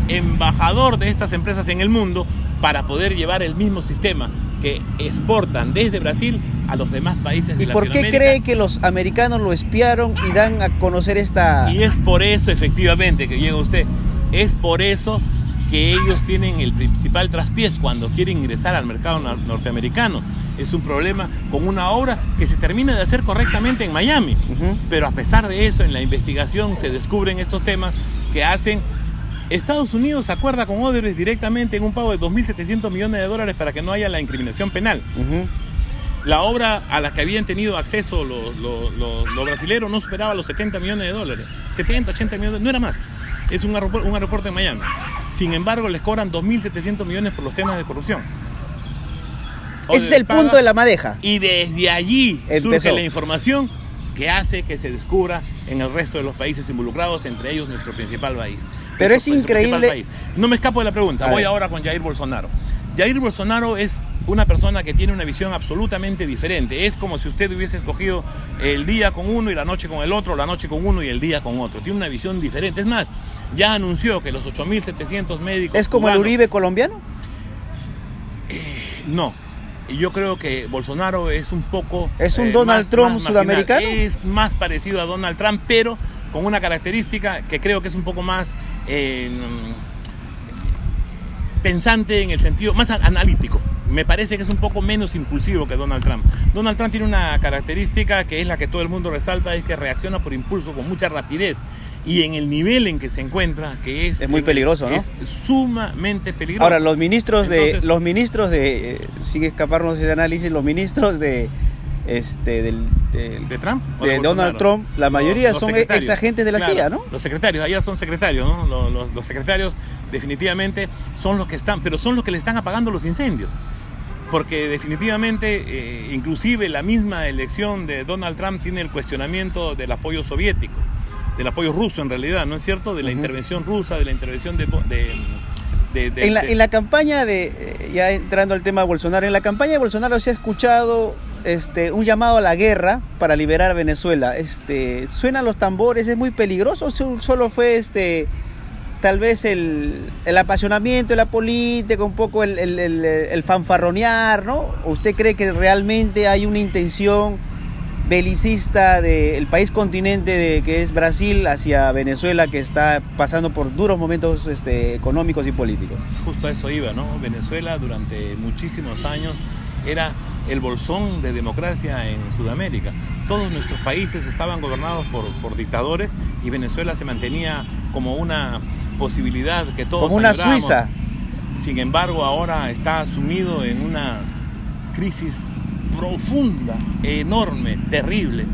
embajador de estas empresas en el mundo para poder llevar el mismo sistema que exportan desde Brasil a los demás países de ¿Y por Latinoamérica. qué cree que los americanos lo espiaron y dan a conocer esta...? Y es por eso, efectivamente, que llega usted. Es por eso que ellos tienen el principal traspiés cuando quieren ingresar al mercado norteamericano. Es un problema con una obra que se termina de hacer correctamente en Miami. Pero a pesar de eso, en la investigación se descubren estos temas que hacen... Estados Unidos se acuerda con Odebrecht directamente en un pago de $2.700 millones para que no haya la incriminación penal. La obra a la que habían tenido acceso los brasileños no superaba los $70 millones. 70, 80 millones, no era más. Es un aeropuerto en Miami. Sin embargo, les cobran 2.700 millones por los temas de corrupción. Ese es el punto de la madeja. Y desde allí empezó. Surge la información que hace que se descubra en el resto de los países involucrados, entre ellos nuestro principal país. Pero es increíble. No me escapo de la pregunta, voy ahora con Jair Bolsonaro. Jair Bolsonaro es una persona que tiene una visión absolutamente diferente. Es como si usted hubiese escogido el día con uno y la noche con el otro, la noche con uno y el día con otro. Tiene una visión diferente. Es más, ya anunció que los 8.700 médicos... ¿Es como el Uribe colombiano? No. Yo creo que Bolsonaro es un poco... ¿Es un Donald Trump sudamericano? Es más parecido a Donald Trump, pero con una característica que creo que es un poco más pensante, en el sentido más analítico. Me parece que es un poco menos impulsivo que Donald Trump. Donald Trump tiene una característica que es la que todo el mundo resalta, es que reacciona por impulso con mucha rapidez. Y en el nivel en que se encuentra, que es muy peligroso, ¿no? Es sumamente peligroso. Ahora, los ministros de sigue escaparnos de análisis, los ministros de Trump, de Donald Trump, la mayoría son ex agentes de la CIA, ¿no? Los secretarios, allá son secretarios, ¿no? Los secretarios definitivamente son los que están, pero son los que le están apagando los incendios. Porque definitivamente, inclusive la misma elección de Donald Trump tiene el cuestionamiento del apoyo soviético, del apoyo ruso en realidad, ¿no es cierto? De la intervención rusa, de la intervención en la campaña ya entrando al tema de Bolsonaro, en la campaña de Bolsonaro se ha escuchado un llamado a la guerra para liberar a Venezuela. Suenan los tambores, es muy peligroso, solo fue tal vez el apasionamiento de la política, un poco el fanfarronear, ¿no? ¿Usted cree que realmente hay una intención belicista del país continente que es Brasil hacia Venezuela, que está pasando por duros momentos económicos y políticos? Justo a eso iba, ¿no? Venezuela durante muchísimos años era el bolsón de democracia en Sudamérica. Todos nuestros países estaban gobernados por dictadores y Venezuela se mantenía como una posibilidad que todos como una añorábamos. Suiza. Sin embargo, ahora está sumido en una crisis profunda, enorme, terrible.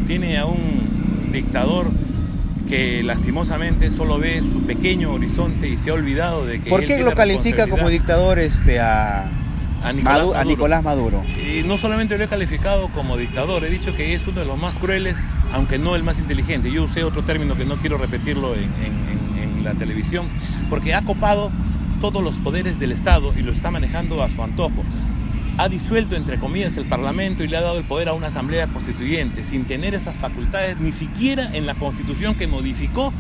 Tiene a un dictador que lastimosamente solo ve su pequeño horizonte y se ha olvidado de que... ¿Por qué lo califica como dictador a Nicolás Maduro? Y no solamente lo he calificado como dictador, he dicho que es uno de los más crueles, aunque no el más inteligente. Yo usé otro término que no quiero repetirlo en la televisión, porque ha copado todos los poderes del Estado y lo está manejando a su antojo. Ha disuelto, entre comillas, el Parlamento y le ha dado el poder a una asamblea constituyente, sin tener esas facultades ni siquiera en la Constitución que modificó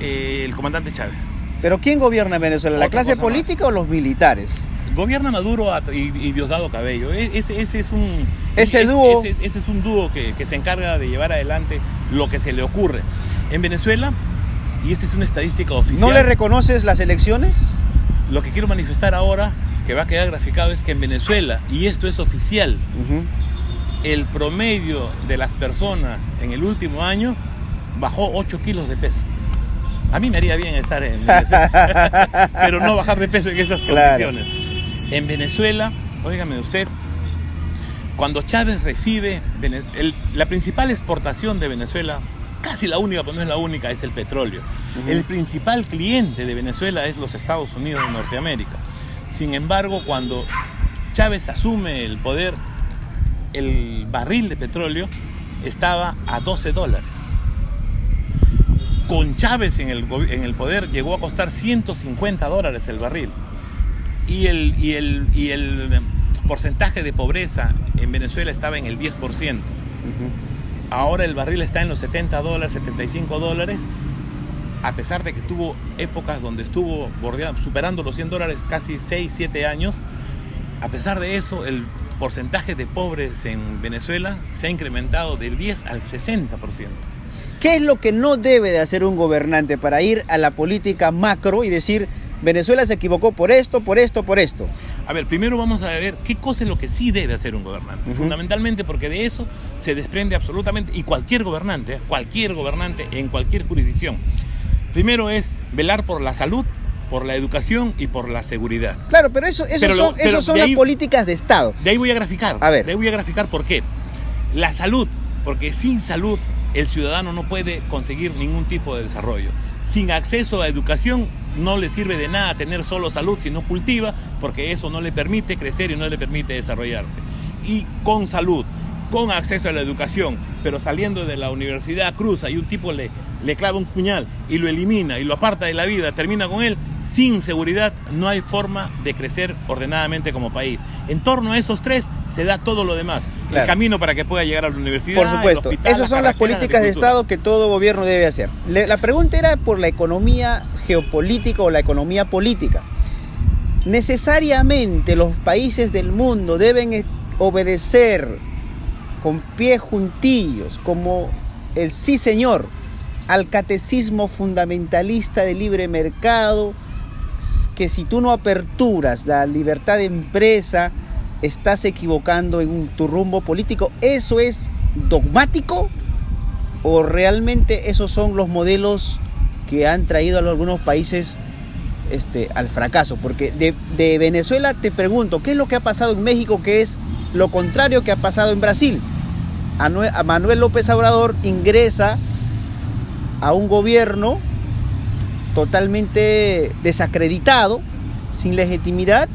el comandante Chávez. ¿Pero quién gobierna en Venezuela? ¿La clase política o los militares? Gobierna Maduro y Diosdado Cabello. Ese es un dúo que se encarga de llevar adelante lo que se le ocurre. En Venezuela, y esa es una estadística oficial... ¿No le reconoces las elecciones? Lo que quiero manifestar ahora, que va a quedar graficado, es que en Venezuela, y esto es oficial, el promedio de las personas en el último año bajó 8 kilos de peso. A mí me haría bien estar en Venezuela, pero no bajar de peso en esas condiciones. En Venezuela, óigame usted, cuando Chávez recibe, la principal exportación de Venezuela, casi la única, pero no es la única, es el petróleo. El principal cliente de Venezuela es los Estados Unidos de Norteamérica. Sin embargo, cuando Chávez asume el poder, el barril de petróleo estaba a $12. Con Chávez en el poder llegó a costar $150 el barril. Y el porcentaje de pobreza en Venezuela estaba en el 10%. Ahora el barril está en los $70, $75, a pesar de que tuvo épocas donde estuvo superando los $100 casi 6, 7 años. A pesar de eso, el porcentaje de pobres en Venezuela se ha incrementado del 10 al 60%. ¿Qué es lo que no debe de hacer un gobernante para ir a la política macro y decir Venezuela se equivocó por esto, por esto, por esto? A ver, primero vamos a ver qué cosa es lo que sí debe hacer un gobernante. Fundamentalmente porque de eso se desprende absolutamente, y cualquier gobernante en cualquier jurisdicción. Primero es velar por la salud, por la educación y por la seguridad. Claro, pero eso son las políticas de Estado. De ahí voy a graficar. A ver. De ahí voy a graficar por qué. La salud, porque sin salud el ciudadano no puede conseguir ningún tipo de desarrollo. Sin acceso a educación no le sirve de nada tener solo salud si no cultiva, porque eso no le permite crecer y no le permite desarrollarse. Y con salud, con acceso a la educación, pero saliendo de la universidad cruza y un tipo le clava un puñal y lo elimina y lo aparta de la vida, termina con él, sin seguridad no hay forma de crecer ordenadamente como país. En torno a esos tres se da todo lo demás. Claro. El camino para que pueda llegar a la universidad, por supuesto, el hospital, esas son las políticas de Estado que todo gobierno debe hacer. La pregunta era por la economía geopolítica o la economía política. Necesariamente los países del mundo deben obedecer con pies juntillos, como el sí señor, al catecismo fundamentalista de libre mercado, que si tú no aperturas la libertad de empresa, estás equivocando en tu rumbo político. ¿Eso es dogmático o realmente esos son los modelos que han traído a algunos países al fracaso? Porque de Venezuela te pregunto, ¿qué es lo que ha pasado en México que es lo contrario que ha pasado en Brasil? A Manuel López Obrador ingresa a un gobierno totalmente desacreditado, sin legitimidad,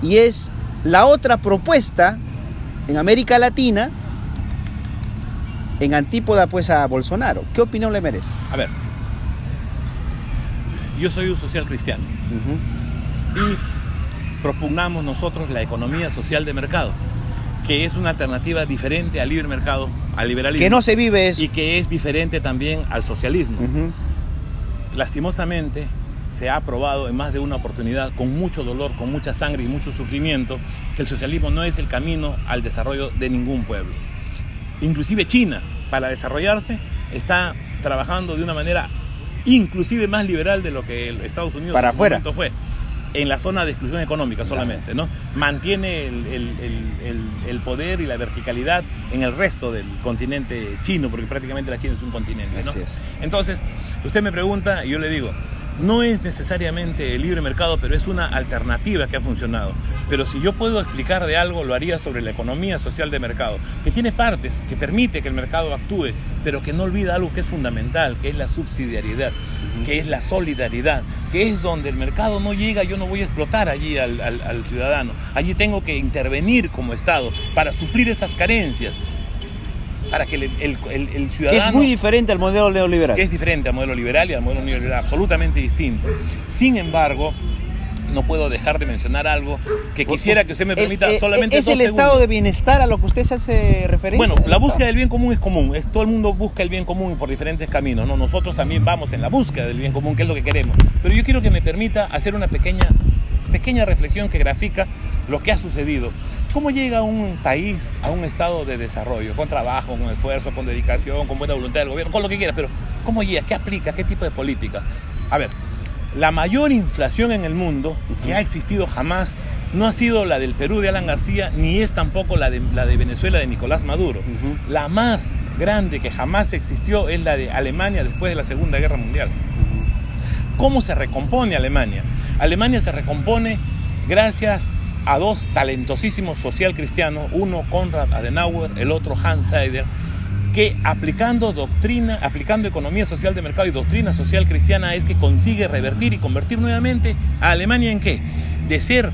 y es la otra propuesta en América Latina en antípoda pues a Bolsonaro. ¿Qué opinión le merece? A ver, yo soy un social cristiano y propugnamos nosotros la economía social de mercado, que es una alternativa diferente al libre mercado, al liberalismo. Que no se vive eso. Y que es diferente también al socialismo. Lastimosamente, se ha probado en más de una oportunidad, con mucho dolor, con mucha sangre y mucho sufrimiento, que el socialismo no es el camino al desarrollo de ningún pueblo. Inclusive China, para desarrollarse, está trabajando de una manera inclusive más liberal de lo que Estados Unidos para en su afuera momento fue. En la zona de exclusión económica solamente, ¿no? Mantiene el poder y la verticalidad en el resto del continente chino, porque prácticamente la China es un continente, ¿no? Así es. Entonces, usted me pregunta y yo le digo, no es necesariamente el libre mercado, pero es una alternativa que ha funcionado. Pero si yo puedo explicar de algo, lo haría sobre la economía social de mercado, que tiene partes, que permite que el mercado actúe, pero que no olvida algo que es fundamental, que es la subsidiariedad, que es la solidaridad, que es donde el mercado no llega, yo no voy a explotar allí al ciudadano. Allí tengo que intervenir como Estado para suplir esas carencias, para que el ciudadano... Que es muy diferente al modelo neoliberal. Que es diferente al modelo liberal y al modelo neoliberal, absolutamente distinto. Sin embargo, no puedo dejar de mencionar algo que quisiera que usted me permita solamente ¿Es 2 el segundos. estado de bienestar a lo que usted se hace referencia? Bueno, la búsqueda del bien común es común. Todo el mundo busca el bien común por diferentes caminos, ¿no? Nosotros también vamos en la búsqueda del bien común, que es lo que queremos. Pero yo quiero que me permita hacer una pequeña reflexión que grafica lo que ha sucedido. ¿Cómo llega un país a un estado de desarrollo? Con trabajo, con esfuerzo, con dedicación, con buena voluntad del gobierno, con lo que quiera, pero ¿cómo llega? ¿Qué aplica? ¿Qué tipo de política? A ver, la mayor inflación en el mundo que ha existido jamás no ha sido la del Perú de Alan García, ni es tampoco la de Venezuela de Nicolás Maduro. La más grande que jamás existió es la de Alemania después de la Segunda Guerra Mundial. ¿Cómo se recompone Alemania? Alemania se recompone gracias a 2 talentosísimos socialcristianos, uno Konrad Adenauer, el otro Hans Seider, que aplicando economía social de mercado y doctrina social cristiana es que consigue revertir y convertir nuevamente a Alemania ¿en qué? De ser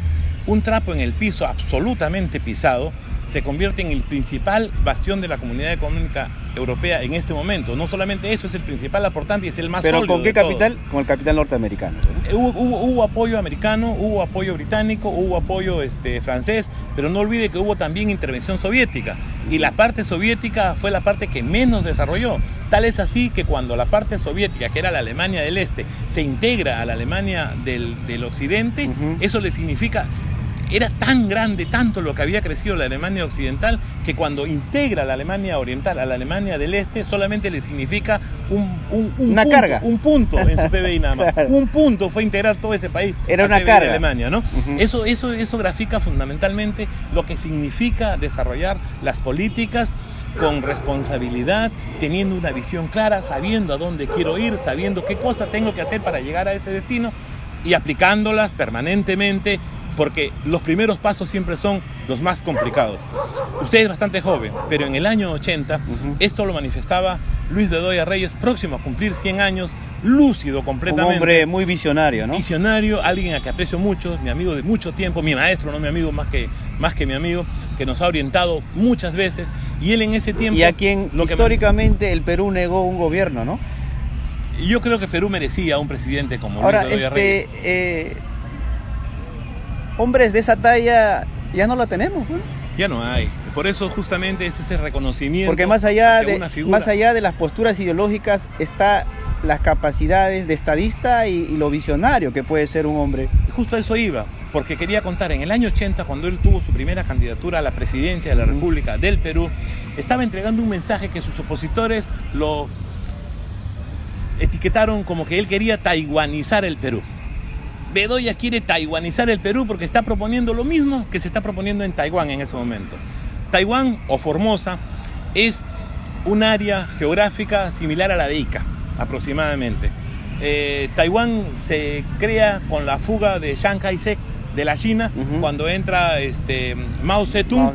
un trapo en el piso absolutamente pisado, se convierte en el principal bastión de la Comunidad Económica Europea en este momento. No solamente eso, es el principal aportante y es el más sólido. ¿Pero con qué capital? Con el capital norteamericano, ¿no? Hubo apoyo americano, hubo apoyo británico, hubo apoyo francés, pero no olvide que hubo también intervención soviética. Y la parte soviética fue la parte que menos desarrolló. Tal es así que cuando la parte soviética, que era la Alemania del Este, se integra a la Alemania del Occidente, eso le significa era tan grande, tanto lo que había crecido la Alemania occidental, que cuando integra la Alemania oriental a la Alemania del este, solamente le significa un punto en su PBI nada más. Un punto fue integrar todo ese país. Era una carga de Alemania, ¿no? Eso grafica fundamentalmente lo que significa desarrollar las políticas con responsabilidad, teniendo una visión clara, sabiendo a dónde quiero ir, sabiendo qué cosa tengo que hacer para llegar a ese destino y aplicándolas permanentemente, porque los primeros pasos siempre son los más complicados. Usted es bastante joven, pero en el año 80 esto lo manifestaba Luis Bedoya Reyes, próximo a cumplir 100 años, lúcido completamente. Un hombre muy visionario, ¿no? Visionario, alguien a que aprecio mucho, mi amigo de mucho tiempo, mi maestro, no mi amigo, más que mi amigo, que nos ha orientado muchas veces, y él en ese tiempo... Y a quien históricamente el Perú negó un gobierno, ¿no? Yo creo que Perú merecía un presidente como Ahora, Luis Bedoya Reyes. Hombres de esa talla ya no la tenemos, ¿no? Ya no hay. Por eso justamente es ese reconocimiento. Porque más allá de las posturas ideológicas está las capacidades de estadista y lo visionario que puede ser un hombre. Justo a eso iba, porque quería contar, en el año 80, cuando él tuvo su primera candidatura a la presidencia de la República del Perú, estaba entregando un mensaje que sus opositores lo etiquetaron como que él quería taiwanizar el Perú. Bedoya quiere taiwanizar el Perú porque está proponiendo lo mismo que se está proponiendo en Taiwán en ese momento. Taiwán o Formosa es un área geográfica similar a la de Ica, aproximadamente. Taiwán se crea con la fuga de Chiang Kai-shek de la China, cuando entra Mao Zedong,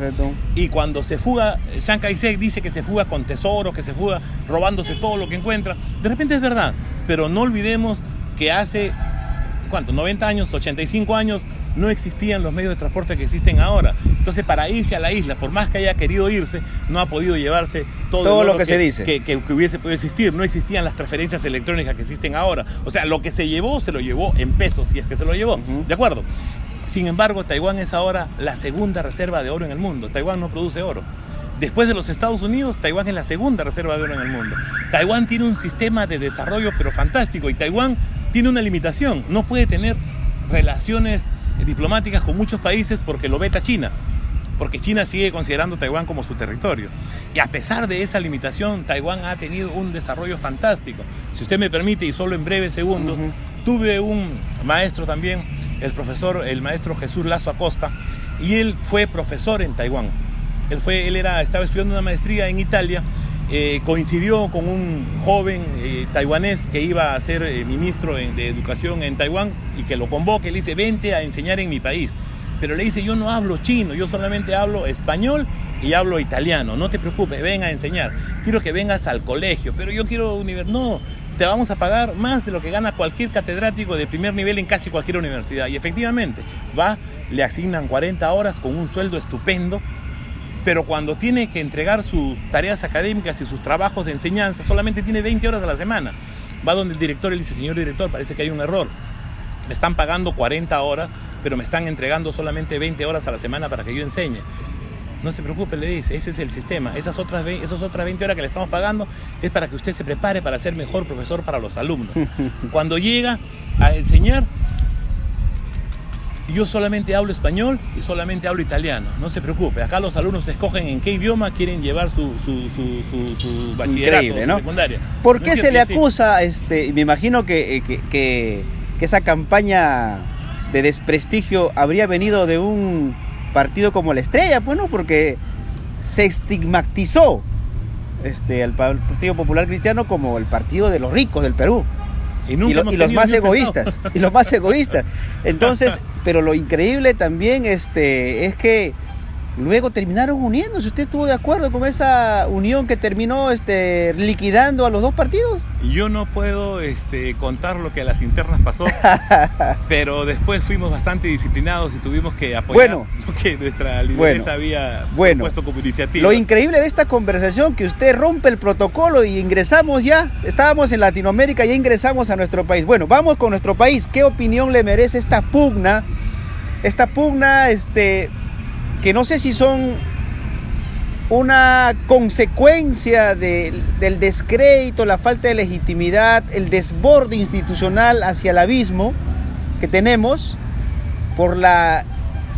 y cuando se fuga, Chiang Kai-shek dice que se fuga con tesoro, que se fuga robándose todo lo que encuentra. De repente es verdad, pero no olvidemos que hace, ¿cuánto? 90 años, 85 años, no existían los medios de transporte que existen ahora. Entonces, para irse a la isla, por más que haya querido irse, no ha podido llevarse todo lo que se dice que hubiese podido existir. No existían las transferencias electrónicas que existen ahora. O sea, lo que se llevó en pesos, si es que se lo llevó. ¿De acuerdo? Sin embargo, Taiwán es ahora la segunda reserva de oro en el mundo. Taiwán no produce oro. Después de los Estados Unidos, Taiwán es la segunda reserva de oro en el mundo. Taiwán tiene un sistema de desarrollo pero fantástico, y Taiwán tiene una limitación. No puede tener relaciones diplomáticas con muchos países porque lo veta China, porque China sigue considerando Taiwán como su territorio. Y a pesar de esa limitación, Taiwán ha tenido un desarrollo fantástico. Si usted me permite, y solo en breves segundos, tuve un maestro también, el maestro Jesús Lazo Acosta, y él fue profesor en Taiwán. Estaba estudiando una maestría en Italia, coincidió con un joven taiwanés que iba a ser ministro de educación en Taiwán, y que lo convoca y le dice: vente a enseñar en mi país. Pero le dice: yo no hablo chino, yo solamente hablo español y hablo italiano, no te preocupes, ven a enseñar, quiero que vengas al colegio, pero yo quiero no, te vamos a pagar más de lo que gana cualquier catedrático de primer nivel en casi cualquier universidad. Y efectivamente, le asignan 40 horas con un sueldo estupendo, pero cuando tiene que entregar sus tareas académicas y sus trabajos de enseñanza, solamente tiene 20 horas a la semana. Va donde el director y le dice: señor director, parece que hay un error. Me están pagando 40 horas, pero me están entregando solamente 20 horas a la semana para que yo enseñe. No se preocupe, le dice, ese es el sistema. Esas otras 20 horas que le estamos pagando es para que usted se prepare para ser mejor profesor para los alumnos. Cuando llega a enseñar, yo solamente hablo español y solamente hablo italiano. No se preocupe, acá los alumnos escogen en qué idioma quieren llevar su bachillerato. Increíble, ¿no? Secundaria. ¿Por qué se le acusa? Me imagino que esa campaña de desprestigio habría venido de un partido como La Estrella, pues, ¿no? Porque se estigmatizó al Partido Popular Cristiano como el partido de los ricos del Perú. Y los más egoístas. Y los más egoístas. Entonces, pero lo increíble también es que luego terminaron uniéndose. ¿Usted estuvo de acuerdo con esa unión que terminó liquidando a los dos partidos? Yo no puedo contar lo que a las internas pasó, pero después fuimos bastante disciplinados y tuvimos que apoyar lo que nuestra lideresa había puesto como iniciativa. Lo increíble de esta conversación, que usted rompe el protocolo y ingresamos ya, estábamos en Latinoamérica, ya ingresamos a nuestro país. Bueno, vamos con nuestro país. ¿Qué opinión le merece esta pugna? Que no sé si son una consecuencia del descrédito, la falta de legitimidad, el desborde institucional hacia el abismo que tenemos por la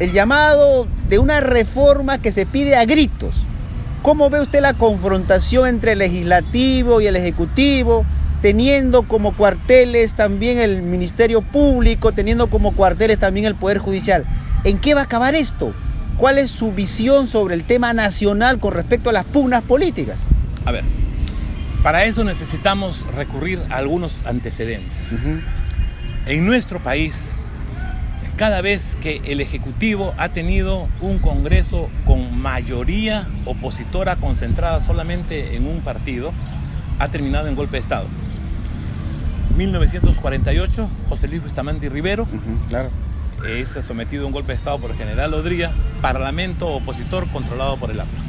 el llamado de una reforma que se pide a gritos. ¿Cómo ve usted la confrontación entre el legislativo y el ejecutivo, teniendo como cuarteles también el Ministerio Público, teniendo como cuarteles también el Poder Judicial? ¿En qué va a acabar esto? ¿Cuál es su visión sobre el tema nacional con respecto a las pugnas políticas? A ver, para eso necesitamos recurrir a algunos antecedentes. En nuestro país, cada vez que el Ejecutivo ha tenido un Congreso con mayoría opositora concentrada solamente en un partido, ha terminado en golpe de Estado. 1948, José Luis Bustamante y Rivero, Claro. Es sometido a un golpe de Estado por el general Odría, parlamento opositor controlado por el APRA.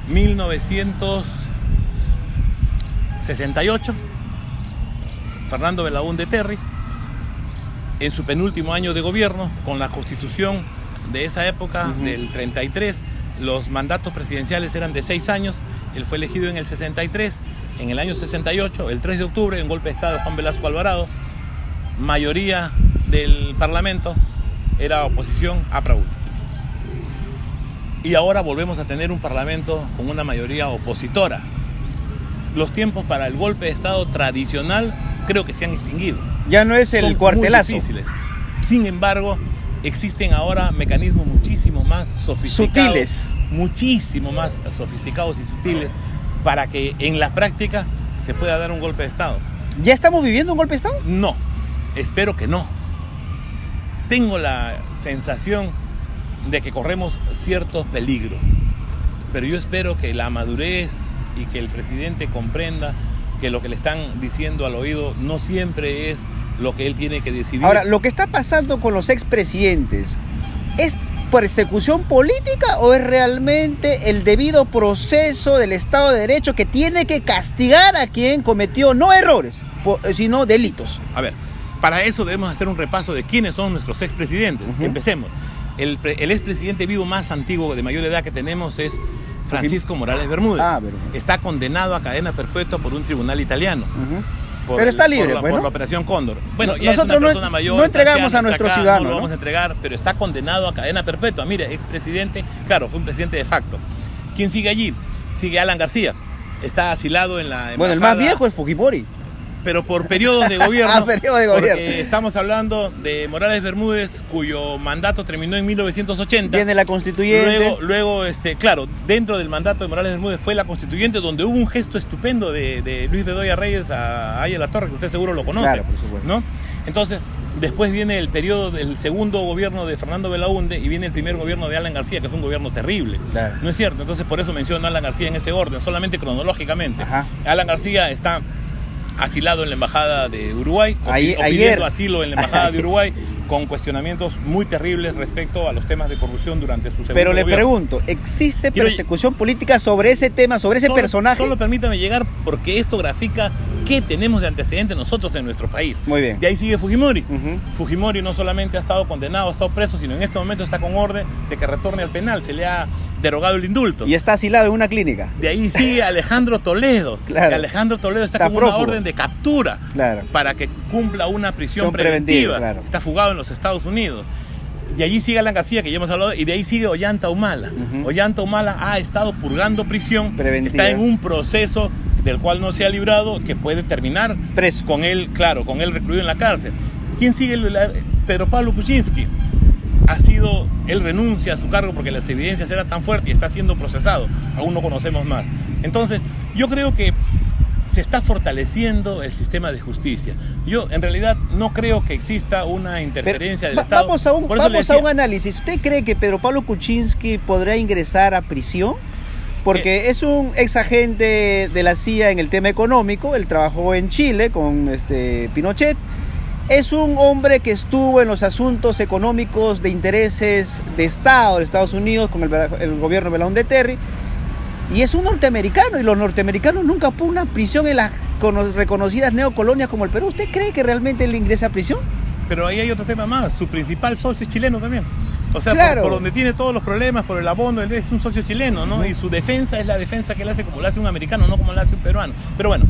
1968, Fernando Belaúnde Terry, en su penúltimo año de gobierno, con la constitución de esa época, del 33, los mandatos presidenciales eran de 6 años, él fue elegido en el 63, en el año 68, el 3 de octubre, en golpe de Estado de Juan Velasco Alvarado, mayoría del Parlamento era oposición, APRA 1. Y ahora volvemos a tener un Parlamento con una mayoría opositora. Los tiempos para el golpe de Estado tradicional creo que se han extinguido. Ya no es el Son cuartelazo. muy difíciles. Sin embargo, existen ahora mecanismos muchísimo más sofisticados, Sutiles. muchísimo más sofisticados y sutiles para que en la práctica se pueda dar un golpe de Estado. ¿Ya estamos viviendo un golpe de Estado? No, espero que no. Tengo la sensación de que corremos ciertos peligros, pero yo espero que la madurez y que el presidente comprenda que lo que le están diciendo al oído no siempre es lo que él tiene que decidir. Ahora, lo que está pasando con los expresidentes, ¿es persecución política o es realmente el debido proceso del Estado de Derecho que tiene que castigar a quien cometió no errores, sino delitos? A ver, para eso debemos hacer un repaso de quiénes son nuestros expresidentes. Empecemos. El expresidente vivo más antiguo, de mayor edad que tenemos es Francisco Morales Bermúdez. Está condenado a cadena perpetua por un tribunal italiano. Pero está libre, por la operación Cóndor. Bueno, ya nosotros es una persona mayor, no entregamos a nuestros ciudadanos. No lo vamos a entregar, pero está condenado a cadena perpetua. Mire, expresidente, claro, fue un presidente de facto. ¿Quién sigue allí? Sigue Alan García. Está asilado en la embajada. Bueno, el más viejo es Fujimori. Pero por periodos de gobierno. Periodo de gobierno. Porque estamos hablando de Morales Bermúdez, cuyo mandato terminó en 1980. Viene la constituyente. Luego, claro, dentro del mandato de Morales Bermúdez fue la constituyente, donde hubo un gesto estupendo de Luis Bedoya Reyes a Aya La Torre, que usted seguro lo conoce. Claro, por supuesto. ¿No? Entonces, después viene el periodo del segundo gobierno de Fernando Belaúnde y viene el primer gobierno de Alan García, que fue un gobierno terrible. Claro. ¿No es cierto? Entonces, por eso menciono a Alan García en ese orden, solamente cronológicamente. Alan García está asilado en la embajada de Uruguay, o pidiendo asilo en la embajada de Uruguay, con cuestionamientos muy terribles respecto a los temas de corrupción durante su segundo Pero le gobierno. pregunto, ¿existe persecución política sobre ese tema, sobre ese personaje? Solo permítame llegar, porque esto grafica qué tenemos de antecedentes nosotros en nuestro país. Muy bien. De ahí sigue Fujimori. Fujimori no solamente ha estado condenado, ha estado preso, sino en este momento está con orden de que retorne al penal. Se le ha derogado el indulto. Y está asilado en una clínica. De ahí sigue Alejandro Toledo. Claro. Y Alejandro Toledo está con prófugo. una orden de captura, claro, para que cumpla una prisión preventiva. Claro. Está fugado en los Estados Unidos. De allí sigue Alan García, que ya hemos hablado, y de ahí sigue Ollanta Humala. Ollanta Humala ha estado purgando prisión preventiva. Está en un proceso del cual no se ha librado, que puede terminar preso. Con él, claro, con él recluido en la cárcel. ¿Quién sigue? Pedro Pablo Kuczynski. Él renuncia a su cargo porque las evidencias eran tan fuertes y está siendo procesado. Aún no conocemos más. Entonces, yo creo que se está fortaleciendo el sistema de justicia. Yo, en realidad, no creo que exista una interferencia del Estado. Vamos a un análisis. ¿Usted cree que Pedro Pablo Kuczynski podrá ingresar a prisión? Porque es un ex agente de la CIA en el tema económico. Él trabajó en Chile con Pinochet. Es un hombre que estuvo en los asuntos económicos de intereses de Estado de Estados Unidos con el gobierno de Belaúnde Terry. Y es un norteamericano, y los norteamericanos nunca pugnan prisión en las reconocidas neocolonias como el Perú. ¿Usted cree que realmente él ingresa a prisión? Pero ahí hay otro tema más. Su principal socio es chileno también. O sea, claro, por donde tiene todos los problemas, por el abono, él es un socio chileno, ¿no? Y su defensa es la defensa que él hace como la hace un americano, no como la hace un peruano. Pero bueno,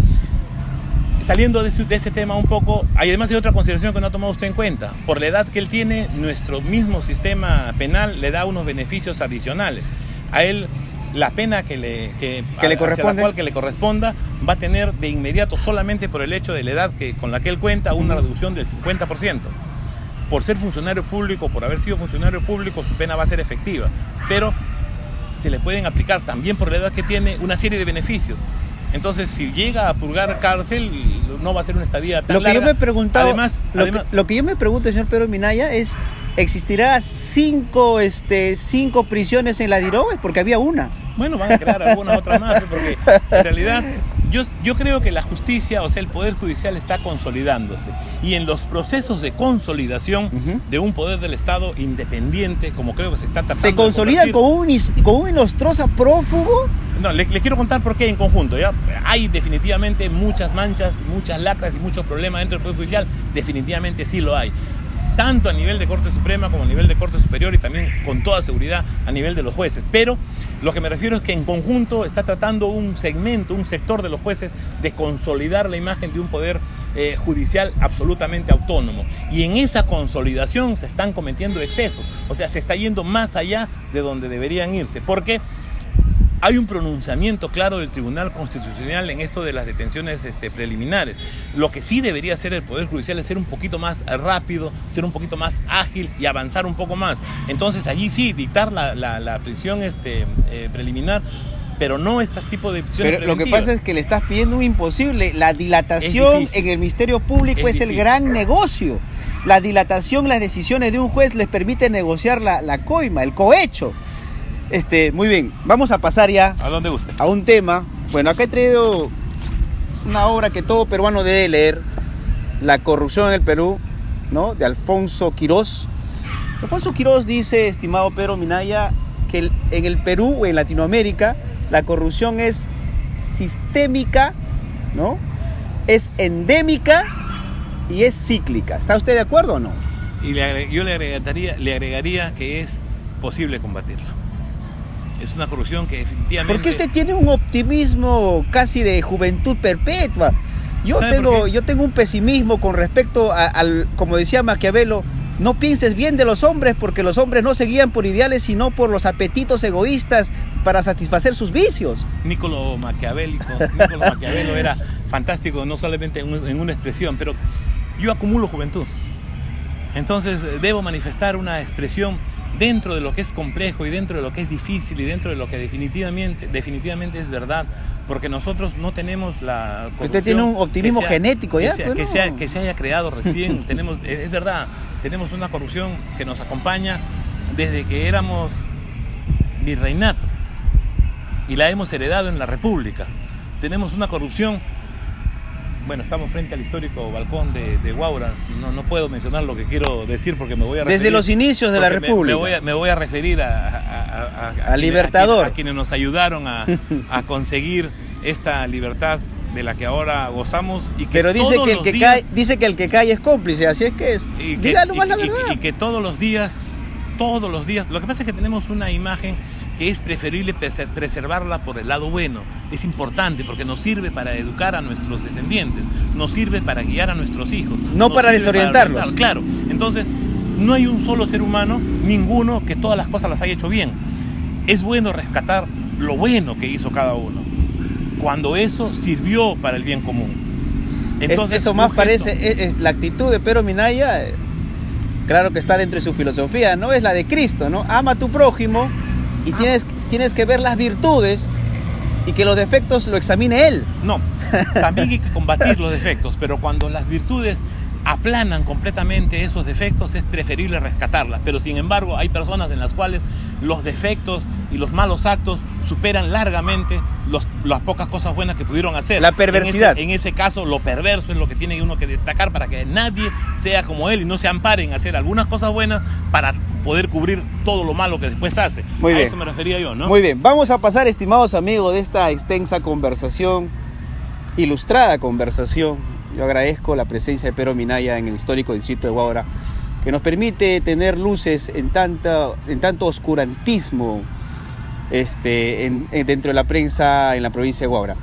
Saliendo de ese tema un poco, además hay otra consideración que no ha tomado usted en cuenta. Por la edad que él tiene, nuestro mismo sistema penal le da unos beneficios adicionales. A él, la pena que le corresponda va a tener de inmediato, solamente por el hecho de la edad con la que él cuenta, una reducción del 50%. Por ser funcionario público, por haber sido funcionario público, su pena va a ser efectiva. Pero se le pueden aplicar también por la edad que tiene una serie de beneficios. Entonces, si llega a purgar cárcel, no va a ser una estadía tan larga. Yo me he preguntado, además, lo que yo me pregunto, señor Pedro Minaya, es: ¿existirá cinco prisiones en la Dirobe? Porque había una. Bueno, van a crear algunas otras más, porque en realidad yo creo que la justicia, o sea, el Poder Judicial está consolidándose. Y en los procesos de consolidación de un poder del Estado independiente, como creo que se está tratando. ¿Se consolidan con un Inostroza prófugo? No, le quiero contar por qué en conjunto. ¿Ya? Hay definitivamente muchas manchas, muchas lacras y muchos problemas dentro del Poder Judicial. Definitivamente sí lo hay. Tanto a nivel de Corte Suprema como a nivel de Corte Superior, y también con toda seguridad a nivel de los jueces. Pero lo que me refiero es que en conjunto está tratando un sector de los jueces de consolidar la imagen de un poder judicial absolutamente autónomo. Y en esa consolidación se están cometiendo excesos. O sea, se está yendo más allá de donde deberían irse. Porque hay un pronunciamiento claro del Tribunal Constitucional en esto de las detenciones preliminares. Lo que sí debería hacer el Poder Judicial es ser un poquito más rápido, ser un poquito más ágil y avanzar un poco más. Entonces allí sí, dictar la prisión preliminar, pero no estos tipos de prisiones preventivas. Lo que pasa es que le estás pidiendo un imposible. La dilatación en el Ministerio Público es el gran negocio. La dilatación, las decisiones de un juez les permite negociar la coima, el cohecho. Muy bien, vamos a pasar ya ¿a dónde guste? A un tema. Bueno, acá he traído una obra que todo peruano debe leer: La corrupción en el Perú, ¿no?, de Alfonso Quirós. Alfonso Quirós dice, estimado Pedro Minaya, que en el Perú o en Latinoamérica la corrupción es sistémica, ¿no?, es endémica y es cíclica. ¿Está usted de acuerdo o no? Y yo le agregaría que es posible combatirlo. Es una corrupción que definitivamente... ¿Por qué usted tiene un optimismo casi de juventud perpetua? Yo tengo un pesimismo con respecto al, como decía Maquiavelo, no pienses bien de los hombres, porque los hombres no se guían por ideales, sino por los apetitos egoístas para satisfacer sus vicios. Niccolo Maquiavelo era fantástico, no solamente en una expresión, pero yo acumulo juventud. Entonces debo manifestar una expresión dentro de lo que es complejo y dentro de lo que es difícil y dentro de lo que definitivamente es verdad, porque nosotros no tenemos la corrupción. Usted tiene un optimismo genético ya. Que se haya creado recién. Es verdad, tenemos una corrupción que nos acompaña desde que éramos virreinato y la hemos heredado en la República. Tenemos una corrupción. Bueno, estamos frente al histórico balcón de Huaura. No puedo mencionar lo que quiero decir porque me voy a referir... Desde los inicios de la República. Me voy a referir a Libertador. A quienes nos ayudaron a conseguir esta libertad de la que ahora gozamos. Y que pero dice que el que cae es cómplice, así es que es. Dígalo más la verdad. Y que todos los días, lo que pasa es que tenemos una imagen que es preferible preservarla por el lado bueno. Es importante porque nos sirve para educar a nuestros descendientes, nos sirve para guiar a nuestros hijos. No para desorientarlos. Claro, entonces no hay un solo ser humano, ninguno, que todas las cosas las haya hecho bien. Es bueno rescatar lo bueno que hizo cada uno, cuando eso sirvió para el bien común. Entonces, eso más parece, es la actitud de Pedro Minaya, claro que está dentro de su filosofía, ¿no? Es la de Cristo, ¿no? Ama a tu prójimo y tienes que ver las virtudes y que los defectos lo examine él. No, también hay que combatir los defectos, pero cuando las virtudes aplanan completamente esos defectos es preferible rescatarlas. Pero sin embargo hay personas en las cuales los defectos y los malos actos superan largamente las pocas cosas buenas que pudieron hacer. La perversidad. En ese caso, lo perverso es lo que tiene uno que destacar para que nadie sea como él y no se ampare en hacer algunas cosas buenas para poder cubrir todo lo malo que después hace. Muy bien. A eso me refería yo, ¿no? Muy bien, vamos a pasar, estimados amigos, de esta extensa conversación, ilustrada conversación. Yo agradezco la presencia de Pedro Minaya en el histórico distrito de Huaura, que nos permite tener luces en tanto oscurantismo dentro de la prensa en la provincia de Huaura.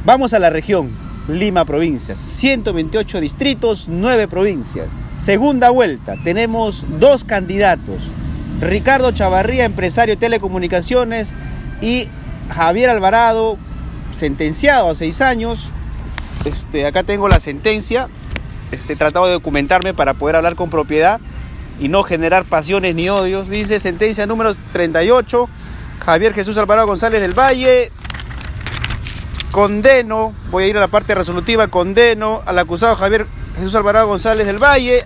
Vamos a la región. Lima provincias. 128 distritos, 9 provincias. Segunda vuelta, tenemos 2 candidatos. Ricardo Chavarría, empresario de telecomunicaciones, y Javier Alvarado, sentenciado a 6 años. Acá tengo la sentencia. He tratado de documentarme para poder hablar con propiedad y no generar pasiones ni odios. Dice sentencia número 38. Javier Jesús Alvarado González del Valle. Condeno, voy a ir a la parte resolutiva, condeno al acusado Javier Jesús Alvarado González del Valle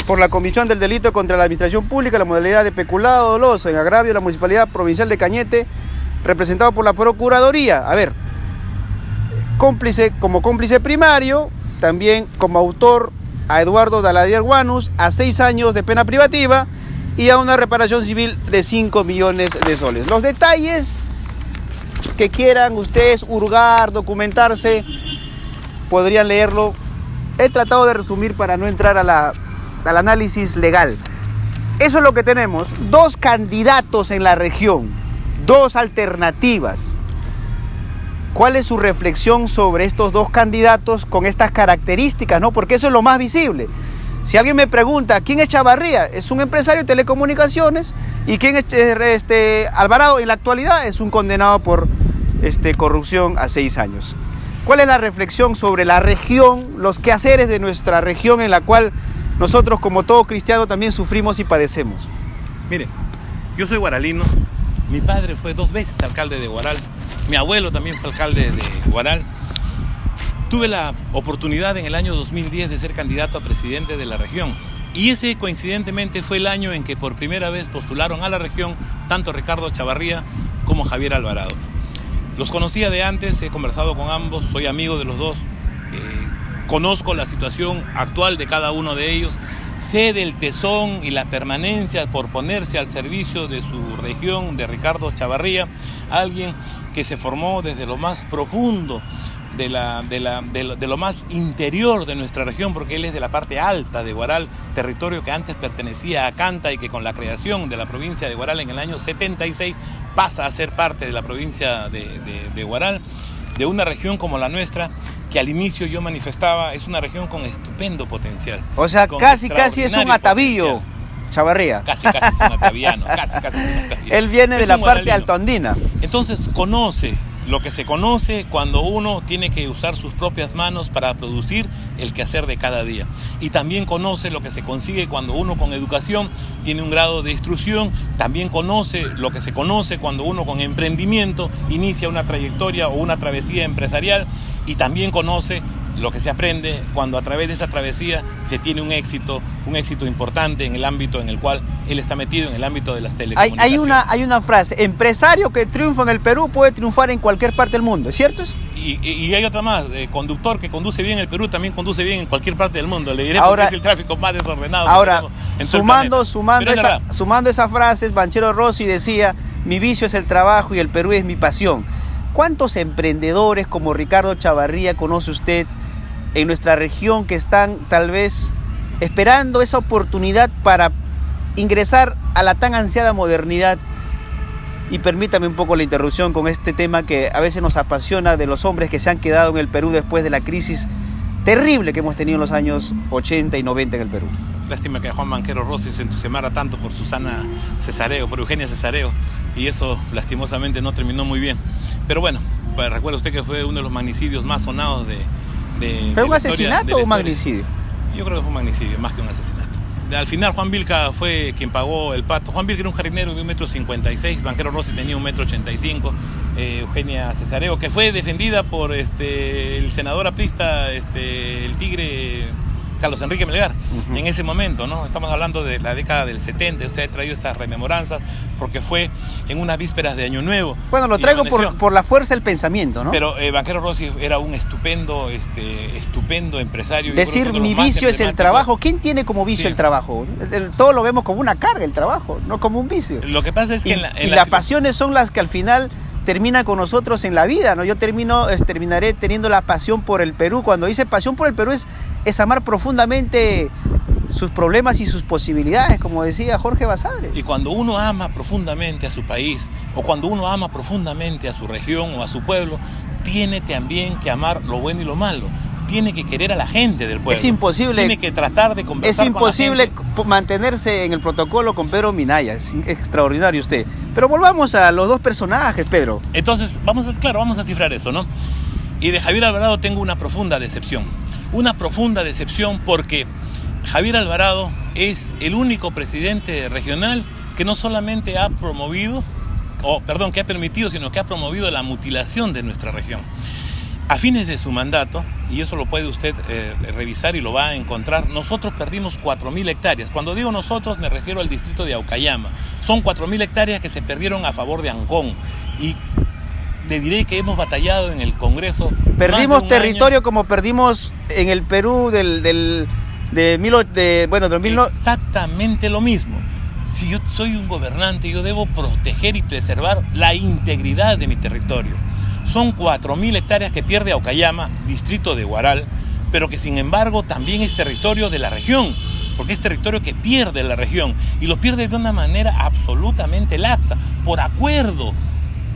por la comisión del delito contra la administración pública, la modalidad de peculado doloso en agravio de la Municipalidad Provincial de Cañete, representado por la Procuraduría. A ver, como cómplice primario, también como autor a Eduardo Daladier Guanus a 6 años de pena privativa y a una reparación civil de 5 millones de soles. Los detalles que quieran ustedes hurgar, documentarse, podrían leerlo. He tratado de resumir para no entrar al análisis legal. Eso es lo que tenemos. 2 candidatos en la región, 2 alternativas. ¿Cuál es su reflexión sobre estos 2 candidatos con estas características, ¿no? Porque eso es lo más visible. Si alguien me pregunta, ¿quién es Chavarría? Es un empresario de telecomunicaciones. ¿Y quién es Alvarado? En la actualidad es un condenado por corrupción a 6 años. ¿Cuál es la reflexión sobre la región, los quehaceres de nuestra región en la cual nosotros, como todo cristiano, también sufrimos y padecemos? Mire, yo soy guaralino. Mi padre fue 2 veces alcalde de Guaral. Mi abuelo también fue alcalde de Guaral. Tuve la oportunidad en el año 2010 de ser candidato a presidente de la región. Y ese coincidentemente fue el año en que por primera vez postularon a la región tanto Ricardo Chavarría como Javier Alvarado. Los conocía de antes, he conversado con ambos, soy amigo de los dos, conozco la situación actual de cada uno de ellos, sé del tesón y la permanencia por ponerse al servicio de su región de Ricardo Chavarría, alguien que se formó desde lo más profundo de lo más interior de nuestra región, porque él es de la parte alta de Guaral, territorio que antes pertenecía a Canta y que con la creación de la provincia de Guaral en el año 76 pasa a ser parte de la provincia de Guaral, de una región como la nuestra, que al inicio yo manifestaba, es una región con estupendo potencial. O sea, casi es un atavío, Chavarría. Casi es un ataviano, casi es un ataviano. Él viene de la parte altoandina. Entonces conoce lo que se conoce cuando uno tiene que usar sus propias manos para producir el quehacer de cada día. Y también conoce lo que se consigue cuando uno con educación tiene un grado de instrucción. También conoce lo que se conoce cuando uno con emprendimiento inicia una trayectoria o una travesía empresarial. Y también conoce lo que se aprende cuando a través de esa travesía se tiene un éxito importante en el ámbito en el cual él está metido, en el ámbito de las telecomunicaciones. Hay una frase: empresario que triunfa en el Perú puede triunfar en cualquier parte del mundo, ¿es cierto eso? Y hay otra más: conductor que conduce bien en el Perú también conduce bien en cualquier parte del mundo. Le diré ahora, porque es el tráfico más desordenado. Ahora, sumando esas frases, Banchero Rossi decía: mi vicio es el trabajo y el Perú es mi pasión. ¿Cuántos emprendedores como Ricardo Chavarría conoce usted en nuestra región que están tal vez esperando esa oportunidad para ingresar a la tan ansiada modernidad? Y permítame un poco la interrupción con este tema que a veces nos apasiona, de los hombres que se han quedado en el Perú después de la crisis terrible que hemos tenido en los años 80 y 90 en el Perú. Lástima que a Juan Banquero Rossi se entusiasmara tanto por Susana Cesareo, por Eugenia Cesareo, y eso lastimosamente no terminó muy bien. Pero bueno, recuerda usted que fue uno de los magnicidios más sonados ¿Fue un asesinato o un magnicidio? Yo creo que fue un magnicidio, más que un asesinato. Al final Juan Vilca fue quien pagó el pato. Juan Vilca era un jardinero de 1,56 m, Banquero Rossi tenía 1,85 m, Eugenia Cesareo, que fue defendida por el senador aprista, el tigre Carlos Enrique Melgar, en ese momento, ¿no? Estamos hablando de la década del 70, usted ha traído estas rememoranzas porque fue en unas vísperas de Año Nuevo. Bueno, lo traigo por la fuerza del pensamiento, ¿no? Pero Banquero Rossi era un estupendo empresario. Decir mi vicio es el trabajo, ¿quién tiene como vicio el trabajo? Todo lo vemos como una carga, el trabajo, no como un vicio. Lo que pasa es que las pasiones son las que al final terminan con nosotros en la vida, ¿no? Yo terminaré teniendo la pasión por el Perú. Cuando dice pasión por el Perú es amar profundamente sus problemas y sus posibilidades, como decía Jorge Basadre. Y cuando uno ama profundamente a su país, o cuando uno ama profundamente a su región o a su pueblo, tiene también que amar lo bueno y lo malo. Tiene que querer a la gente del pueblo. Es imposible. Tiene que tratar de conversar Es imposible con la gente. mantenerse en el protocolo con Pedro Minaya. Es extraordinario usted. Pero volvamos a los dos personajes, Pedro. Entonces, vamos a cifrar eso, ¿no? Y de Javier Alvarado tengo una profunda decepción. Una profunda decepción porque Javier Alvarado es el único presidente regional que no solamente ha permitido, sino que ha promovido la mutilación de nuestra región. A fines de su mandato, y eso lo puede usted revisar y lo va a encontrar, nosotros perdimos 4.000 hectáreas. Cuando digo nosotros me refiero al distrito de Aucayama. Son 4.000 hectáreas que se perdieron a favor de Ancón. Y le diré que hemos batallado en el Congreso. Perdimos territorio como perdimos en el Perú del 2009. Exactamente lo mismo. Si yo soy un gobernante, yo debo proteger y preservar la integridad de mi territorio. Son 4.000 hectáreas que pierde Aucayama, distrito de Huaral, pero que sin embargo también es territorio de la región, porque es territorio que pierde la región y lo pierde de una manera absolutamente laxa, por acuerdo.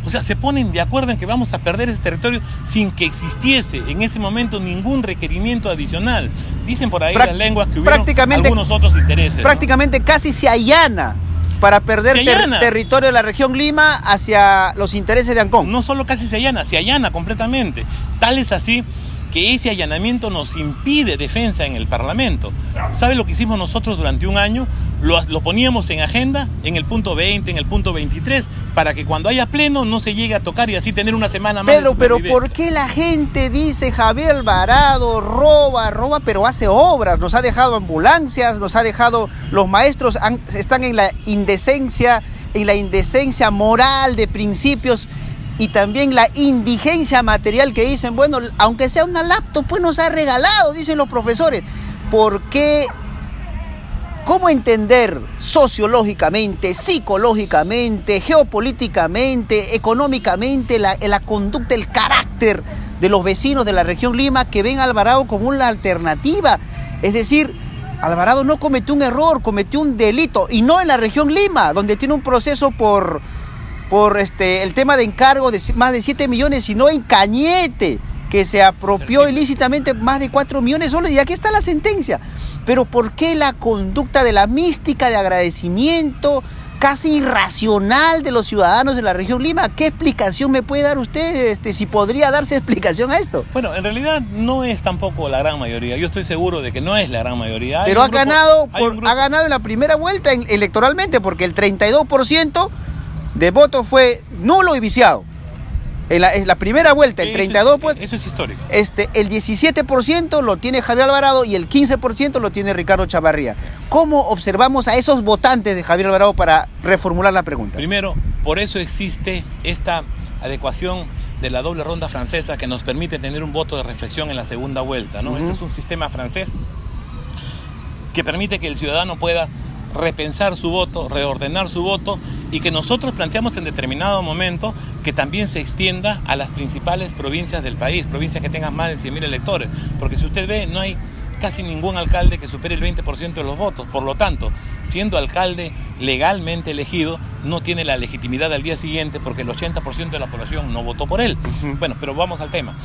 O sea, se ponen de acuerdo en que vamos a perder ese territorio sin que existiese en ese momento ningún requerimiento adicional. Dicen por ahí las lenguas que hubieron algunos otros intereses. Prácticamente, ¿no? Casi se allana para perder territorio de la región Lima hacia los intereses de Ancón. No solo casi se allana completamente. Tal es así que ese allanamiento nos impide defensa en el Parlamento. ¿Sabe lo que hicimos nosotros durante un año? Lo poníamos en agenda, en el punto 20, en el punto 23, para que cuando haya pleno no se llegue a tocar y así tener una semana más. Pedro, pero ¿por qué la gente dice Javier Alvarado roba, pero hace obras? Nos ha dejado ambulancias, nos ha dejado, los maestros están en la indecencia moral de principios y también la indigencia material que dicen, bueno, aunque sea una laptop, pues nos ha regalado, dicen los profesores. ¿Por qué? ¿Cómo entender sociológicamente, psicológicamente, geopolíticamente, económicamente la conducta, el carácter de los vecinos de la región Lima que ven a Alvarado como una alternativa? Es decir, Alvarado no cometió un error, cometió un delito, y no en la región Lima, donde tiene un proceso por el tema de encargo de más de 7 millones, sino en Cañete, que se apropió ilícitamente más de 4 millones soles, y aquí está la sentencia. Pero ¿por qué la conducta de la mística de agradecimiento casi irracional de los ciudadanos de la región Lima? ¿Qué explicación me puede dar usted, si podría darse explicación a esto? Bueno, en realidad no es tampoco la gran mayoría. Yo estoy seguro de que no es la gran mayoría. Pero ha ganado en la primera vuelta electoralmente, porque el 32% de votos fue nulo y viciado. En la primera vuelta, el 32%, pues, eso es histórico. El 17% lo tiene Javier Alvarado y el 15% lo tiene Ricardo Chavarría. ¿Cómo observamos a esos votantes de Javier Alvarado para reformular la pregunta? Primero, por eso existe esta adecuación de la doble ronda francesa que nos permite tener un voto de reflexión en la segunda vuelta, ¿no? Este es un sistema francés que permite que el ciudadano pueda repensar su voto, reordenar su voto, y que nosotros planteamos en determinado momento que también se extienda a las principales provincias del país, provincias que tengan más de 100.000 electores, porque si usted ve, no hay casi ningún alcalde que supere el 20% de los votos. Por lo tanto, siendo alcalde legalmente elegido, no tiene la legitimidad al día siguiente porque el 80% de la población no votó por él. Bueno, pero vamos al tema.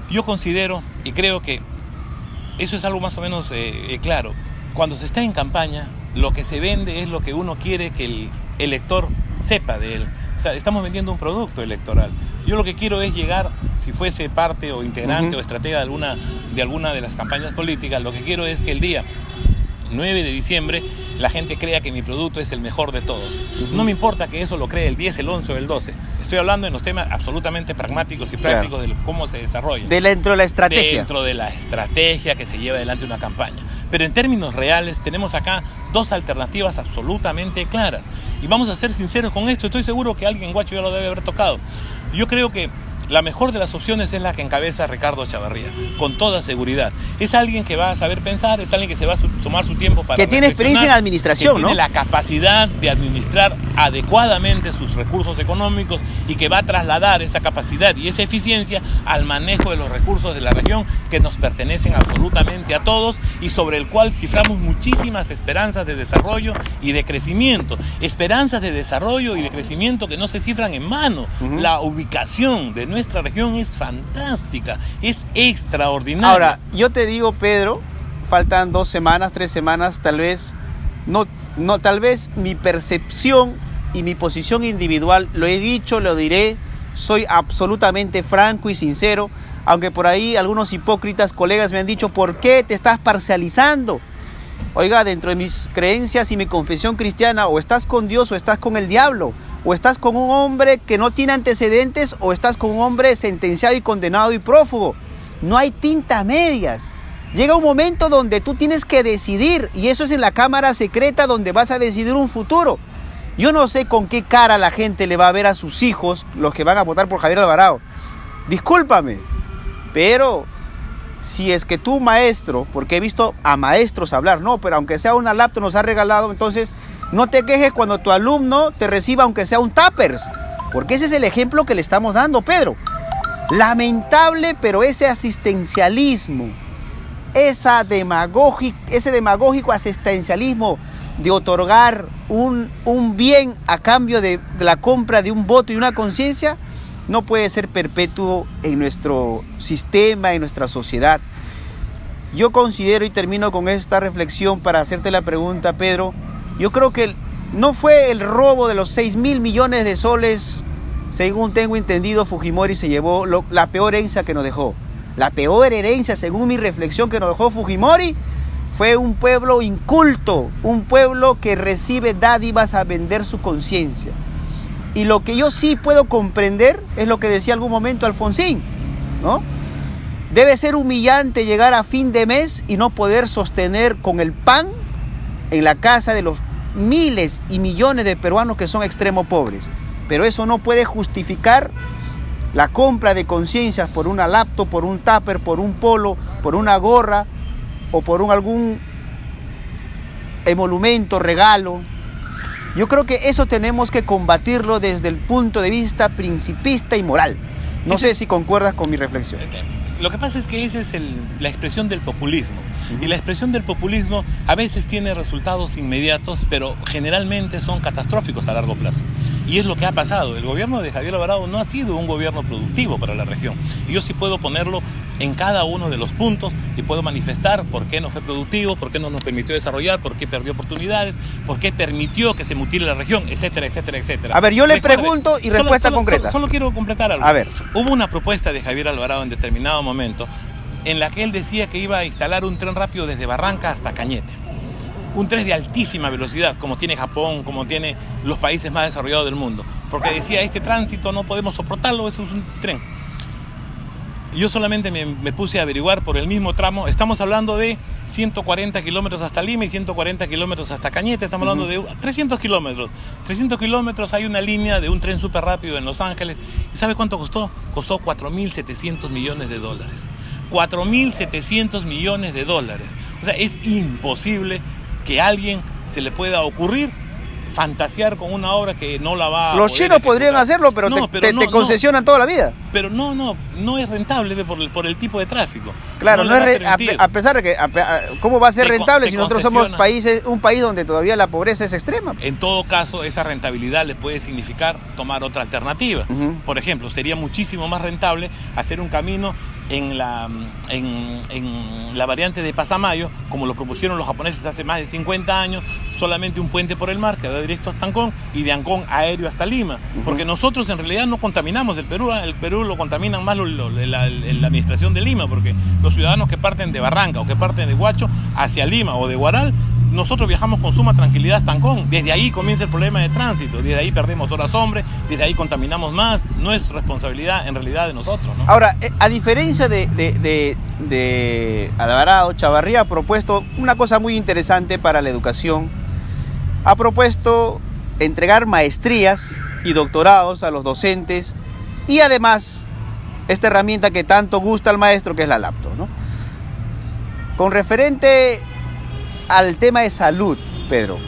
Yo considero y creo que eso es algo más o menos claro. Cuando se está en campaña, lo que se vende es lo que uno quiere que el elector sepa de él. O sea, estamos vendiendo un producto electoral. Yo lo que quiero es llegar, si fuese parte o integrante o estratega de alguna de las campañas políticas, lo que quiero es que el día 9 de diciembre la gente crea que mi producto es el mejor de todos. No me importa que eso lo cree el 10, el 11 o el 12. Estoy hablando en los temas absolutamente pragmáticos y prácticos de cómo se desarrolla. Dentro de la estrategia. Dentro de la estrategia que se lleva adelante una campaña. Pero en términos reales tenemos acá dos alternativas absolutamente claras. Y vamos a ser sinceros con esto. Estoy seguro que alguien, Guacho, ya lo debe haber tocado. Yo creo que la mejor de las opciones es la que encabeza Ricardo Chavarría, con toda seguridad. Es alguien que va a saber pensar, es alguien que se va a tomar su tiempo para que tiene experiencia en administración, que tiene la capacidad de administrar adecuadamente sus recursos económicos y que va a trasladar esa capacidad y esa eficiencia al manejo de los recursos de la región que nos pertenecen absolutamente a todos y sobre el cual ciframos muchísimas esperanzas de desarrollo y de crecimiento. Esperanzas de desarrollo y de crecimiento que no se cifran en mano. La ubicación de nuestra región es fantástica, es extraordinaria. Ahora, yo te digo, Pedro, faltan 2 semanas, 3 semanas, tal vez tal vez mi percepción y mi posición individual, lo he dicho, lo diré, soy absolutamente franco y sincero, aunque por ahí algunos hipócritas colegas me han dicho, ¿por qué te estás parcializando? Oiga, dentro de mis creencias y mi confesión cristiana, o estás con Dios o estás con el diablo, o estás con un hombre que no tiene antecedentes, o estás con un hombre sentenciado y condenado y prófugo. No hay tintas medias. Llega un momento donde tú tienes que decidir, y eso es en la cámara secreta donde vas a decidir un futuro. Yo no sé con qué cara la gente le va a ver a sus hijos, los que van a votar por Javier Alvarado. Discúlpame, pero si es que tú, maestro, porque he visto a maestros hablar, no, pero aunque sea una laptop nos ha regalado, entonces no te quejes cuando tu alumno te reciba aunque sea un tuppers, porque ese es el ejemplo que le estamos dando, Pedro. Lamentable, pero ese asistencialismo, ese demagógico asistencialismo de otorgar un bien a cambio de la compra de un voto y una conciencia, no puede ser perpetuo en nuestro sistema, en nuestra sociedad. Yo considero, y termino con esta reflexión para hacerte la pregunta, Pedro, yo creo que no fue el robo de los 6.000 millones de soles, según tengo entendido, Fujimori se llevó la peor herencia que nos dejó. La peor herencia, según mi reflexión, que nos dejó Fujimori, fue un pueblo inculto, un pueblo que recibe dádivas a vender su conciencia. Y lo que yo sí puedo comprender es lo que decía algún momento Alfonsín, ¿no? Debe ser humillante llegar a fin de mes y no poder sostener con el pan en la casa de los miles y millones de peruanos que son extremo pobres. Pero eso no puede justificar la compra de conciencias por una laptop, por un tupper, por un polo, por una gorra o por algún emolumento, regalo. Yo creo que eso tenemos que combatirlo desde el punto de vista principista y moral. No sé si concuerdas con mi reflexión. Lo que pasa es que esa es la expresión del populismo. Y la expresión del populismo a veces tiene resultados inmediatos, pero generalmente son catastróficos a largo plazo. Y es lo que ha pasado. El gobierno de Javier Alvarado no ha sido un gobierno productivo para la región. Y yo sí puedo ponerlo en cada uno de los puntos y puedo manifestar por qué no fue productivo, por qué no nos permitió desarrollar, por qué perdió oportunidades, por qué permitió que se mutile la región, etcétera, etcétera, etcétera. A ver, yo le pregunto y respuesta concreta. Solo quiero completar algo. A ver. Hubo una propuesta de Javier Alvarado en determinado momento en la que él decía que iba a instalar un tren rápido desde Barranca hasta Cañete. Un tren de altísima velocidad, como tiene Japón, como tiene los países más desarrollados del mundo. Porque decía, este tránsito no podemos soportarlo, eso es un tren. Yo solamente me puse a averiguar por el mismo tramo. Estamos hablando de 140 kilómetros hasta Lima y 140 kilómetros hasta Cañete. Estamos hablando de 300 kilómetros. 300 kilómetros hay una línea de un tren súper rápido en Los Ángeles. ¿Y sabe cuánto costó? Costó $4.700 millones. 4.700 millones de dólares. O sea, es imposible que a alguien se le pueda ocurrir fantasear con una obra que no la va a Los chinos podrían hacerlo, pero te concesionan toda la vida. Pero no es rentable por el tipo de tráfico. Claro, a pesar de que ¿cómo va a ser rentable si nosotros somos un país donde todavía la pobreza es extrema? En todo caso, esa rentabilidad le puede significar tomar otra alternativa. Por ejemplo, sería muchísimo más rentable hacer un camino en la variante de Pasamayo, como lo propusieron los japoneses hace más de 50 años, solamente un puente por el mar que va directo hasta Ancón y de Ancón aéreo hasta Lima, porque nosotros en realidad no contaminamos el Perú lo contaminan más la administración de Lima, porque los ciudadanos que parten de Barranca o que parten de Huacho hacia Lima o de Huaral, nosotros viajamos con suma tranquilidad hasta Ancón. Desde ahí comienza el problema de tránsito, desde ahí perdemos horas hombre, desde ahí contaminamos más. No es responsabilidad en realidad de nosotros, ¿no? Ahora, a diferencia de Alvarado, Chavarría ha propuesto una cosa muy interesante para la educación. Ha propuesto entregar maestrías y doctorados a los docentes y además esta herramienta que tanto gusta al maestro, que es la laptop, ¿no? Con referente al tema de salud, Pedro,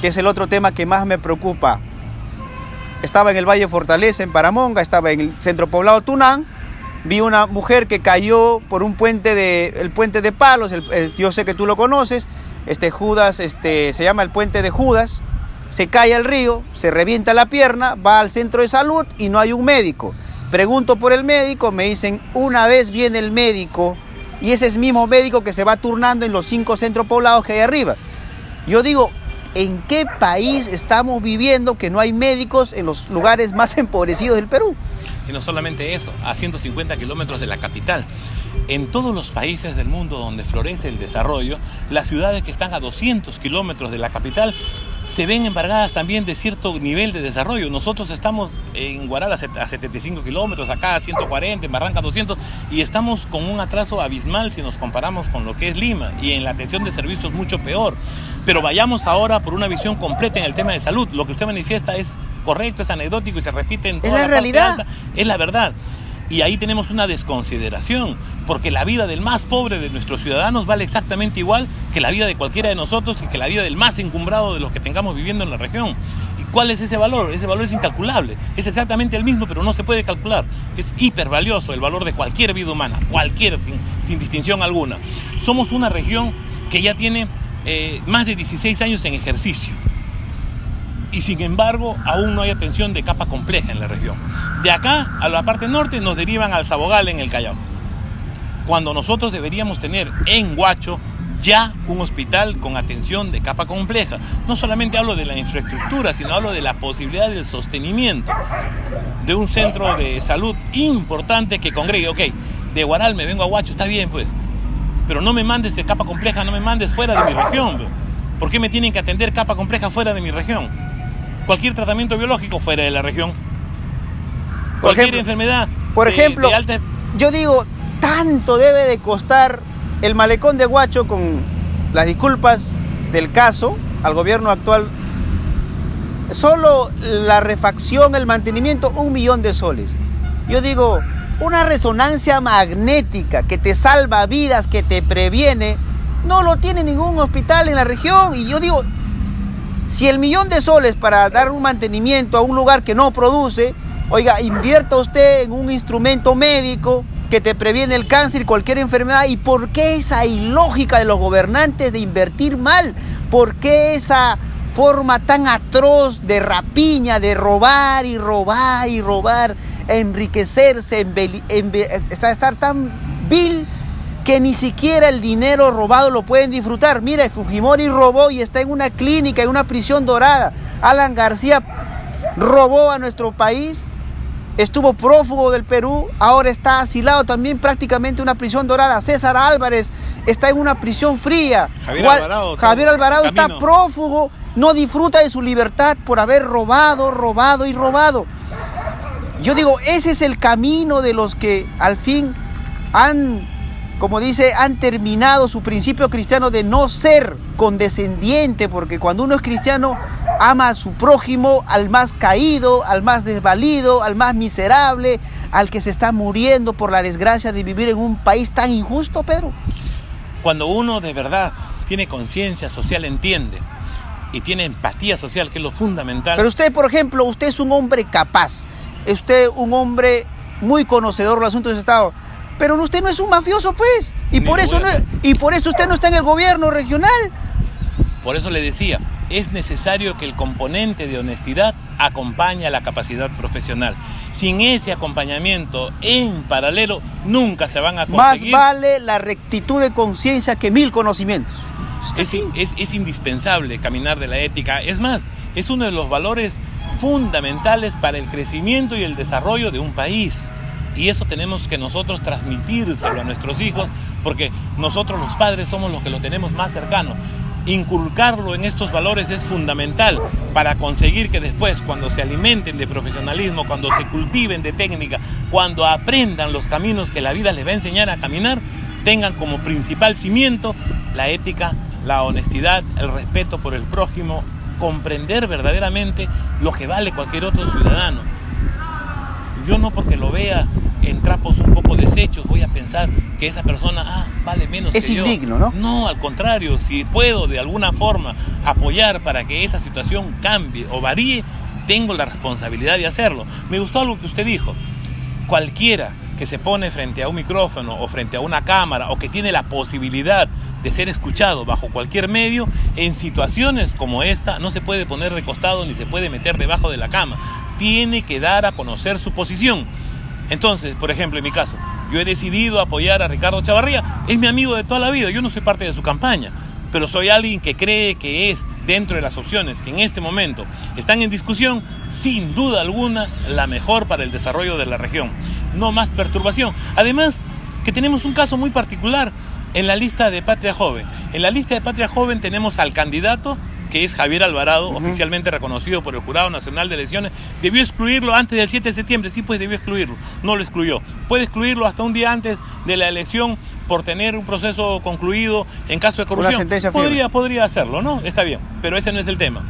que es el otro tema que más me preocupa. Estaba en el Valle Fortaleza, en Paramonga, estaba en el centro poblado Tunán, vi una mujer que cayó por el puente de Palos, yo sé que tú lo conoces, se llama el puente de Judas, se cae al río, se revienta la pierna, va al centro de salud y no hay un médico. Pregunto por el médico, me dicen, una vez viene el médico, y ese es el mismo médico que se va turnando en los 5 centros poblados que hay arriba. Yo digo, ¿en qué país estamos viviendo que no hay médicos en los lugares más empobrecidos del Perú? Y no solamente eso, a 150 kilómetros de la capital. En todos los países del mundo donde florece el desarrollo, las ciudades que están a 200 kilómetros de la capital se ven embargadas también de cierto nivel de desarrollo. Nosotros estamos en Huaral a 75 kilómetros, acá a 140, en Barranca 200, y estamos con un atraso abismal si nos comparamos con lo que es Lima, y en la atención de servicios mucho peor. Pero vayamos ahora por una visión completa en el tema de salud. Lo que usted manifiesta es correcto, es anecdótico y se repite en toda la realidad. Alta, es la verdad. Y ahí tenemos una desconsideración, porque la vida del más pobre de nuestros ciudadanos vale exactamente igual que la vida de cualquiera de nosotros y que la vida del más encumbrado de los que tengamos viviendo en la región. ¿Y cuál es ese valor? Ese valor es incalculable. Es exactamente el mismo, pero no se puede calcular. Es hipervalioso el valor de cualquier vida humana, cualquiera, sin distinción alguna. Somos una región que ya tiene más de 16 años en ejercicio. Y sin embargo, aún no hay atención de capa compleja en la región. De acá a la parte norte nos derivan al Sabogal en el Callao. Cuando nosotros deberíamos tener en Huacho ya un hospital con atención de capa compleja. No solamente hablo de la infraestructura, sino hablo de la posibilidad del sostenimiento de un centro de salud importante que congregue. Ok, de Huaral me vengo a Huacho, está bien pues, pero no me mandes de capa compleja, no me mandes fuera de mi región. ¿Por qué me tienen que atender capa compleja fuera de mi región? Cualquier tratamiento biológico fuera de la región. Cualquier enfermedad. Por ejemplo, yo digo, tanto debe de costar el malecón de Huacho, con las disculpas del caso al gobierno actual. Solo la refacción, el mantenimiento, 1 millón de soles. Yo digo, una resonancia magnética que te salva vidas, que te previene, no lo tiene ningún hospital en la región. Y yo digo, si el 1 millón de soles para dar un mantenimiento a un lugar que no produce, oiga, invierta usted en un instrumento médico que te previene el cáncer y cualquier enfermedad. ¿Y por qué esa ilógica de los gobernantes de invertir mal? ¿Por qué esa forma tan atroz de rapiña, de robar y robar y robar, enriquecerse, estar tan vil que ni siquiera el dinero robado lo pueden disfrutar? Mira, Fujimori robó y está en una clínica, en una prisión dorada. Alan García robó a nuestro país, estuvo prófugo del Perú, ahora está asilado también prácticamente en una prisión dorada. César Álvarez está en una prisión fría. Javier Alvarado está prófugo, no disfruta de su libertad por haber robado y robado. Yo digo, ese es el camino de los que al fin han terminado su principio cristiano de no ser condescendiente, porque cuando uno es cristiano ama a su prójimo, al más caído, al más desvalido, al más miserable, al que se está muriendo por la desgracia de vivir en un país tan injusto, Pedro. Cuando uno de verdad tiene conciencia social, entiende, y tiene empatía social, que es lo fundamental. Pero usted, por ejemplo, usted es un hombre capaz, usted un hombre muy conocedor de los asuntos de Estado. Pero usted no es un mafioso, pues. Y por eso usted no está en el gobierno regional. Por eso le decía, es necesario que el componente de honestidad acompañe a la capacidad profesional. Sin ese acompañamiento en paralelo, nunca se van a conseguir. Más vale la rectitud de conciencia que 1000 conocimientos. Es indispensable caminar de la ética. Es más, es uno de los valores fundamentales para el crecimiento y el desarrollo de un país. Y eso tenemos que nosotros transmitírselo a nuestros hijos, porque nosotros los padres somos los que lo tenemos más cercano. Inculcarlo en estos valores es fundamental para conseguir que después, cuando se alimenten de profesionalismo, cuando se cultiven de técnica, cuando aprendan los caminos que la vida les va a enseñar a caminar, tengan como principal cimiento la ética, la honestidad, el respeto por el prójimo, comprender verdaderamente lo que vale cualquier otro ciudadano. Yo no, porque lo vea en trapos un poco deshechos, voy a pensar que esa persona vale menos que yo. Es indigno, ¿no? No, al contrario, si puedo de alguna forma apoyar para que esa situación cambie o varíe, tengo la responsabilidad de hacerlo. Me gustó algo que usted dijo. Cualquiera que se pone frente a un micrófono o frente a una cámara o que tiene la posibilidad de ser escuchado bajo cualquier medio, en situaciones como esta no se puede poner de costado ni se puede meter debajo de la cama. Tiene que dar a conocer su posición. Entonces, por ejemplo, en mi caso, yo he decidido apoyar a Ricardo Chavarría, es mi amigo de toda la vida, yo no soy parte de su campaña, pero soy alguien que cree que es, dentro de las opciones que en este momento están en discusión, sin duda alguna, la mejor para el desarrollo de la región. No más perturbación. Además, que tenemos un caso muy particular en la lista de Patria Joven. En la lista de Patria Joven tenemos al candidato, que es Javier Alvarado, oficialmente reconocido por el Jurado Nacional de Elecciones. Debió excluirlo antes del 7 de septiembre, sí, pues debió excluirlo, no lo excluyó. Puede excluirlo hasta un día antes de la elección por tener un proceso concluido en caso de corrupción. Una sentencia firme. Podría hacerlo, ¿no? Está bien, pero ese no es el tema.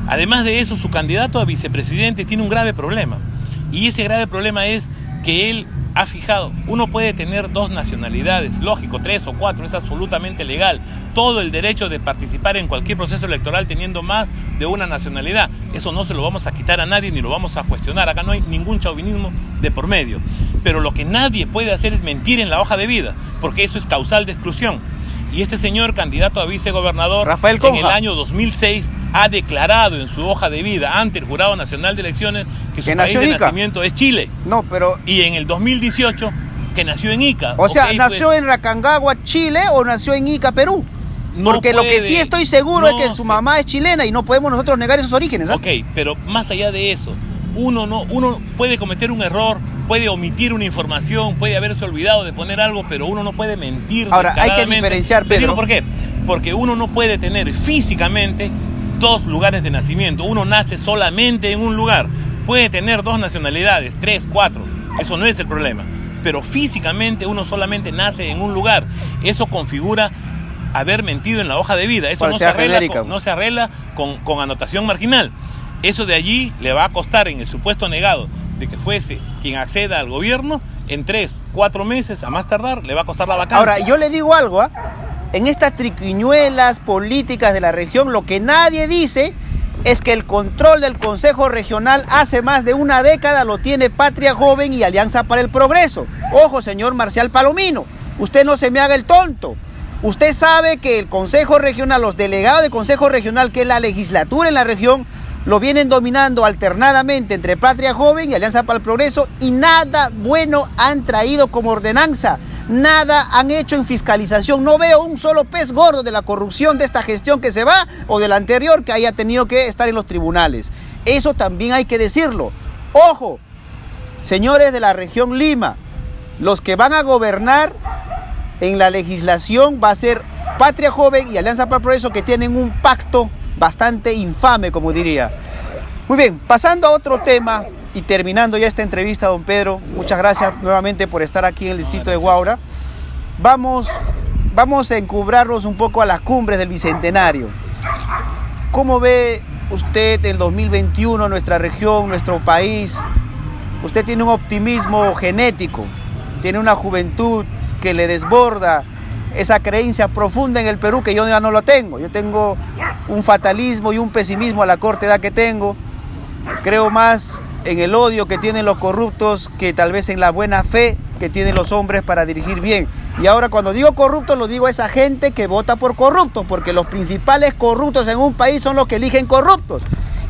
Además de eso, su candidato a vicepresidente tiene un grave problema. Y ese grave problema es que él ha fijado, uno puede tener 2 nacionalidades, lógico, 3 o 4, es absolutamente legal. Todo el derecho de participar en cualquier proceso electoral teniendo más de una nacionalidad. Eso no se lo vamos a quitar a nadie ni lo vamos a cuestionar. Acá no hay ningún chauvinismo de por medio. Pero lo que nadie puede hacer es mentir en la hoja de vida, porque eso es causal de exclusión. Y este señor candidato a vicegobernador Rafael Conja, en el año 2006 ha declarado en su hoja de vida ante el Jurado Nacional de Elecciones que su país de nacimiento es Chile. No, pero... Y en el 2018 que nació en Ica. O sea, ¿nació en Rancagua, Chile, o nació en Ica, Perú? Porque lo que sí estoy seguro es que su mamá es chilena y no podemos nosotros negar esos orígenes, ¿eh? Ok, pero más allá de eso, uno puede cometer un error, puede omitir una información, puede haberse olvidado de poner algo, pero uno no puede mentir. Ahora, hay que diferenciar, Pedro. Te digo por qué. Porque uno no puede tener físicamente 2 lugares de nacimiento. Uno nace solamente en un lugar. Puede tener 2 nacionalidades, 3, 4. Eso no es el problema. Pero físicamente uno solamente nace en un lugar. Eso configura haber mentido en la hoja de vida. Eso no se arregla con anotación marginal. Eso de allí le va a costar, en el supuesto negado de que fuese quien acceda al gobierno, en 3, 4 meses, a más tardar, le va a costar la vacancia. Ahora, yo le digo algo, en estas triquiñuelas políticas de la región, lo que nadie dice es que el control del Consejo Regional hace más de una década lo tiene Patria Joven y Alianza para el Progreso. Ojo, señor Marcial Palomino, usted no se me haga el tonto. Usted sabe que el Consejo Regional, los delegados del Consejo Regional, que es la legislatura en la región, lo vienen dominando alternadamente entre Patria Joven y Alianza para el Progreso, y nada bueno han traído como ordenanza, nada han hecho en fiscalización. No veo un solo pez gordo de la corrupción de esta gestión que se va o de la anterior que haya tenido que estar en los tribunales. Eso también hay que decirlo. Ojo, señores de la región Lima, los que van a gobernar en la legislación va a ser Patria Joven y Alianza para el Progreso, que tienen un pacto bastante infame, como diría. Muy bien, pasando a otro tema y terminando ya esta entrevista, don Pedro, muchas gracias nuevamente por estar aquí en el distrito de Huaura. Vamos a encumbrarnos un poco a las cumbres del Bicentenario. ¿Cómo ve usted el 2021 nuestra región, nuestro país? Usted tiene un optimismo genético, tiene una juventud que le desborda esa creencia profunda en el Perú que yo ya no lo tengo. Yo tengo un fatalismo y un pesimismo a la corta edad que tengo. Creo más en el odio que tienen los corruptos que tal vez en la buena fe que tienen los hombres para dirigir bien. Y ahora cuando digo corruptos, lo digo a esa gente que vota por corruptos, porque los principales corruptos en un país son los que eligen corruptos.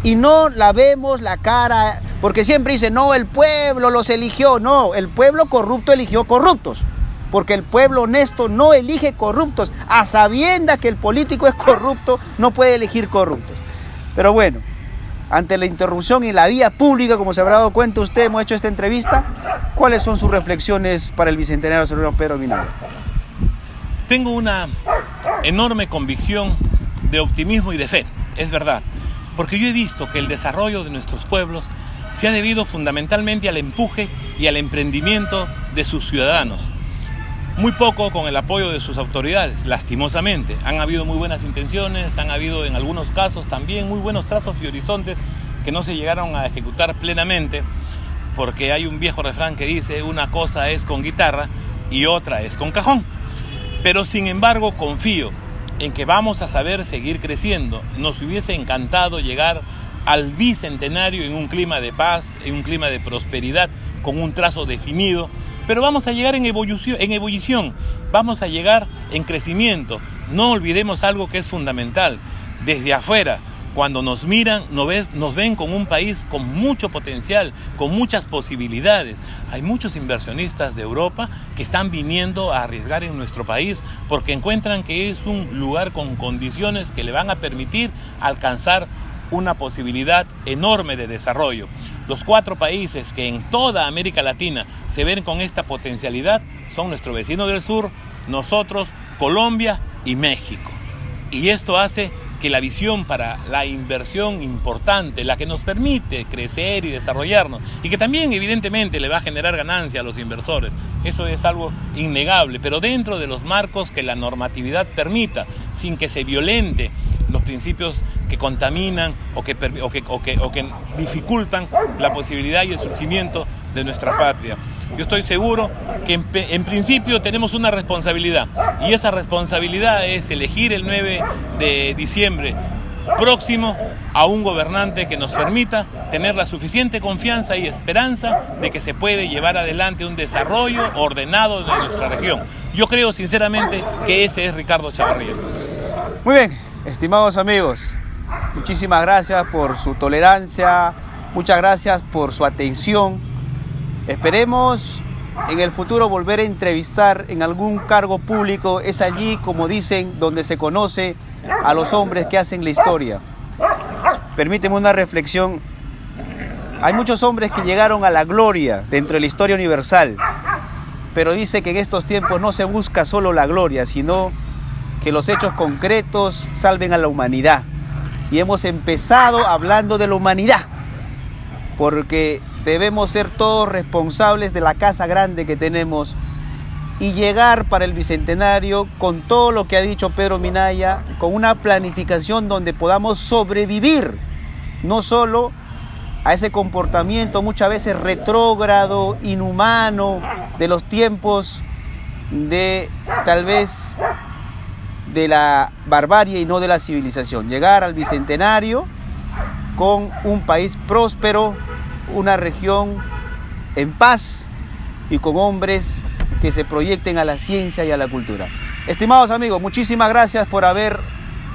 Y no la vemos la cara, porque siempre dicen, no, el pueblo los eligió. No, el pueblo corrupto eligió corruptos. Porque el pueblo honesto no elige corruptos. A sabiendas que el político es corrupto, no puede elegir corruptos. Pero bueno, ante la interrupción en la vía pública, como se habrá dado cuenta usted, hemos hecho esta entrevista. ¿Cuáles son sus reflexiones para el Bicentenario, señor Pedro Minado? Tengo una enorme convicción de optimismo y de fe, es verdad. Porque yo he visto que el desarrollo de nuestros pueblos se ha debido fundamentalmente al empuje y al emprendimiento de sus ciudadanos. Muy poco con el apoyo de sus autoridades, lastimosamente. Han habido muy buenas intenciones, han habido en algunos casos también muy buenos trazos y horizontes que no se llegaron a ejecutar plenamente, porque hay un viejo refrán que dice, una cosa es con guitarra y otra es con cajón. Pero sin embargo confío en que vamos a saber seguir creciendo. Nos hubiese encantado llegar al Bicentenario en un clima de paz, en un clima de prosperidad, con un trazo definido. Pero vamos a llegar en ebullición, vamos a llegar en crecimiento. No olvidemos algo que es fundamental. Desde afuera, Cuando nos miran, nos ven como un país con mucho potencial, con muchas posibilidades. Hay muchos inversionistas de Europa que están viniendo a arriesgar en nuestro país porque encuentran que es un lugar con condiciones que le van a permitir alcanzar una posibilidad enorme de desarrollo. Los 4 países que en toda América Latina se ven con esta potencialidad son nuestro vecino del sur, nosotros, Colombia y México. Y esto hace que la visión para la inversión importante, la que nos permite crecer y desarrollarnos, y que también evidentemente le va a generar ganancia a los inversores, eso es algo innegable, pero dentro de los marcos que la normatividad permita, sin que se violente los principios que contaminan o que dificultan la posibilidad y el surgimiento de nuestra patria. Yo estoy seguro que en principio tenemos una responsabilidad, y esa responsabilidad es elegir el 9 de diciembre próximo a un gobernante que nos permita tener la suficiente confianza y esperanza de que se puede llevar adelante un desarrollo ordenado de nuestra región. Yo creo sinceramente que ese es Ricardo Echavarría. Muy bien, estimados amigos, muchísimas gracias por su tolerancia, muchas gracias por su atención. Esperemos en el futuro volver a entrevistar en algún cargo público. Es allí, como dicen, donde se conoce a los hombres que hacen la historia. Permíteme una reflexión. Hay muchos hombres que llegaron a la gloria dentro de la historia universal, pero dice que en estos tiempos no se busca solo la gloria, sino que los hechos concretos salven a la humanidad. Y hemos empezado hablando de la humanidad, porque debemos ser todos responsables de la casa grande que tenemos y llegar para el Bicentenario con todo lo que ha dicho Pedro Minaya, con una planificación donde podamos sobrevivir, no solo a ese comportamiento muchas veces retrógrado, inhumano, de los tiempos de tal vez de la barbarie y no de la civilización. Llegar al Bicentenario con un país próspero, una región en paz y con hombres que se proyecten a la ciencia y a la cultura. Estimados amigos, muchísimas gracias por haber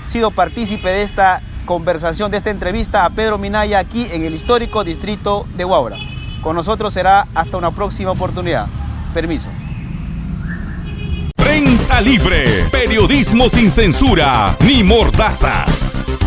sido partícipe de esta conversación, de esta entrevista a Pedro Minaya aquí en el histórico distrito de Huaura. Con nosotros será hasta una próxima oportunidad. Permiso. Prensa Libre, periodismo sin censura ni mordazas.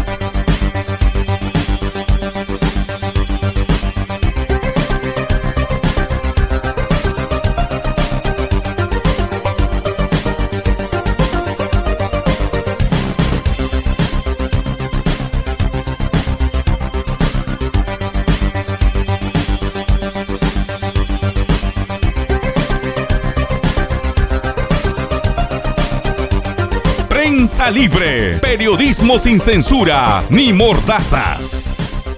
Prensa Libre, periodismo sin censura ni mordazas.